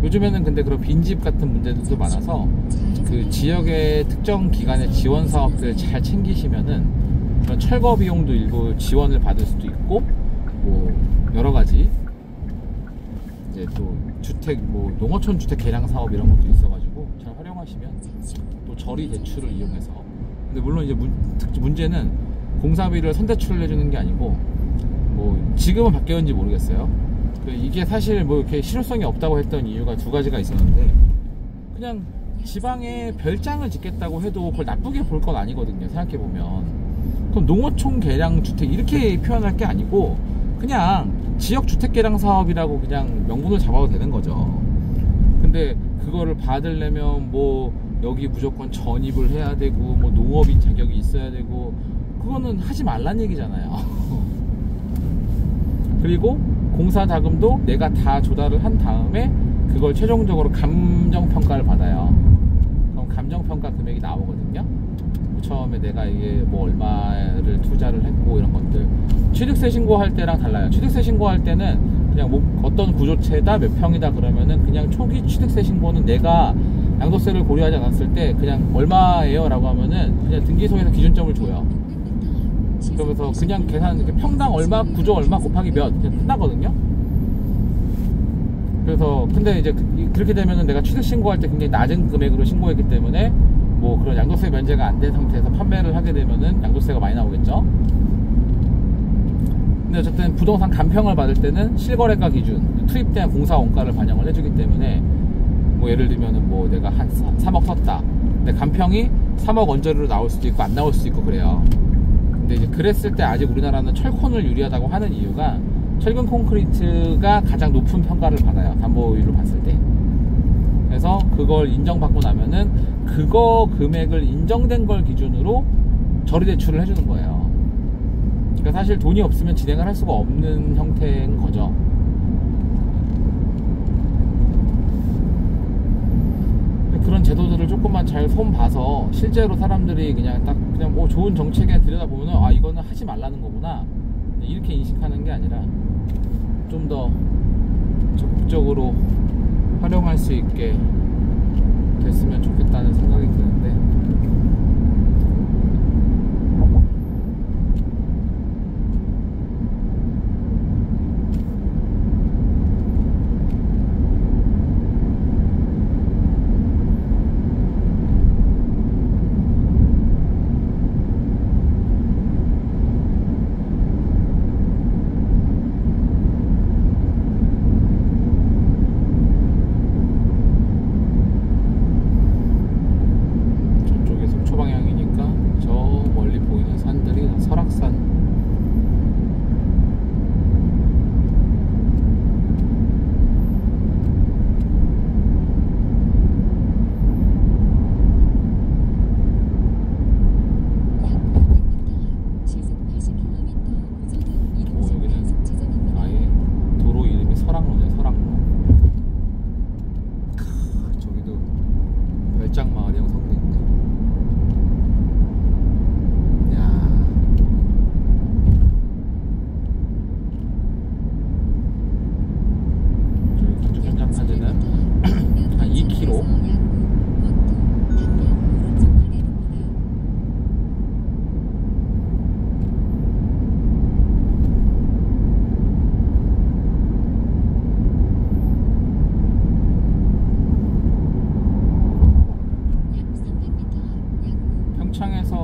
요즘에는 근데 그런 빈집 같은 문제들도 많아서 그 지역의 특정 기관의 지원 사업들 잘 챙기시면은 그런 철거 비용도 일부 지원을 받을 수도 있고, 뭐 여러 가지 이제 또 주택, 뭐 농어촌 주택 개량 사업 이런 것도 있어가지고 잘 활용하시면 또 저리 대출을 이용해서. 근데 물론 이제 문제는 공사비를 선대출을 해주는 게 아니고, 뭐 지금은 바뀌었는지 모르겠어요. 이게 사실 뭐 이렇게 실효성이 없다고 했던 이유가 두 가지가 있었는데, 그냥 지방에 별장을 짓겠다고 해도 그걸 나쁘게 볼 건 아니거든요. 생각해보면. 그럼 농어촌 개량 주택 이렇게 표현할 게 아니고 그냥 지역 주택 개량 사업이라고 그냥 명분을 잡아도 되는 거죠. 근데 그거를 받으려면 뭐 여기 무조건 전입을 해야 되고, 뭐 농업인 자격이 있어야 되고, 그거는 하지 말란 얘기잖아요. 그리고 공사 자금도 내가 다 조달을 한 다음에 그걸 최종적으로 감정평가를 받아요. 그럼 감정평가 금액이 나오거든요. 처음에 내가 이게 뭐 얼마를 투자를 했고 이런 것들. 취득세 신고할 때랑 달라요. 취득세 신고할 때는 그냥 뭐 어떤 구조체다 몇 평이다 그러면은 그냥 초기 취득세 신고는 내가 양도세를 고려하지 않았을 때 그냥 얼마예요 라고 하면은 그냥 등기소에서 기준점을 줘요. 그러면서 그냥 계산, 평당 얼마, 구조 얼마 곱하기 몇, 그냥 끝나거든요. 그래서 근데 이제 그렇게 되면은 내가 취득 신고할 때 굉장히 낮은 금액으로 신고했기 때문에 뭐 그런 양도세 면제가 안 된 상태에서 판매를 하게 되면은 양도세가 많이 나오겠죠. 근데 어쨌든 부동산 감평을 받을 때는 실거래가 기준, 투입된 공사 원가를 반영을 해주기 때문에, 뭐 예를 들면은 뭐 내가 한 3억 썼다. 근데 감평이 3억 언저리로 나올 수도 있고 안 나올 수도 있고 그래요. 근데 이제 그랬을 때 아직 우리나라는 철콘을 유리하다고 하는 이유가, 철근 콘크리트가 가장 높은 평가를 받아요. 담보율로 봤을 때. 그래서 그걸 인정받고 나면은 그거 금액을 인정된 걸 기준으로 저리 대출을 해주는 거예요. 그러니까 사실 돈이 없으면 진행을 할 수가 없는 형태인 거죠. 그런 제도들을 조금만 잘 손봐서 실제로 사람들이 그냥 딱 그냥 뭐 좋은 정책에 들여다보면 아 이거는 하지 말라는 거구나 이렇게 인식하는 게 아니라 좀 더 적극적으로 활용할 수 있게 됐으면 좋겠다는 생각이 드는데,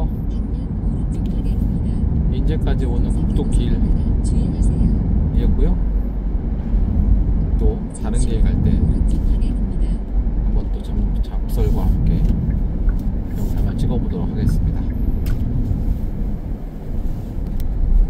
방면 오른쪽 방향입니다. 인제까지 오는 국도길이었고요. 주의하세요. 또 다른 길 갈 때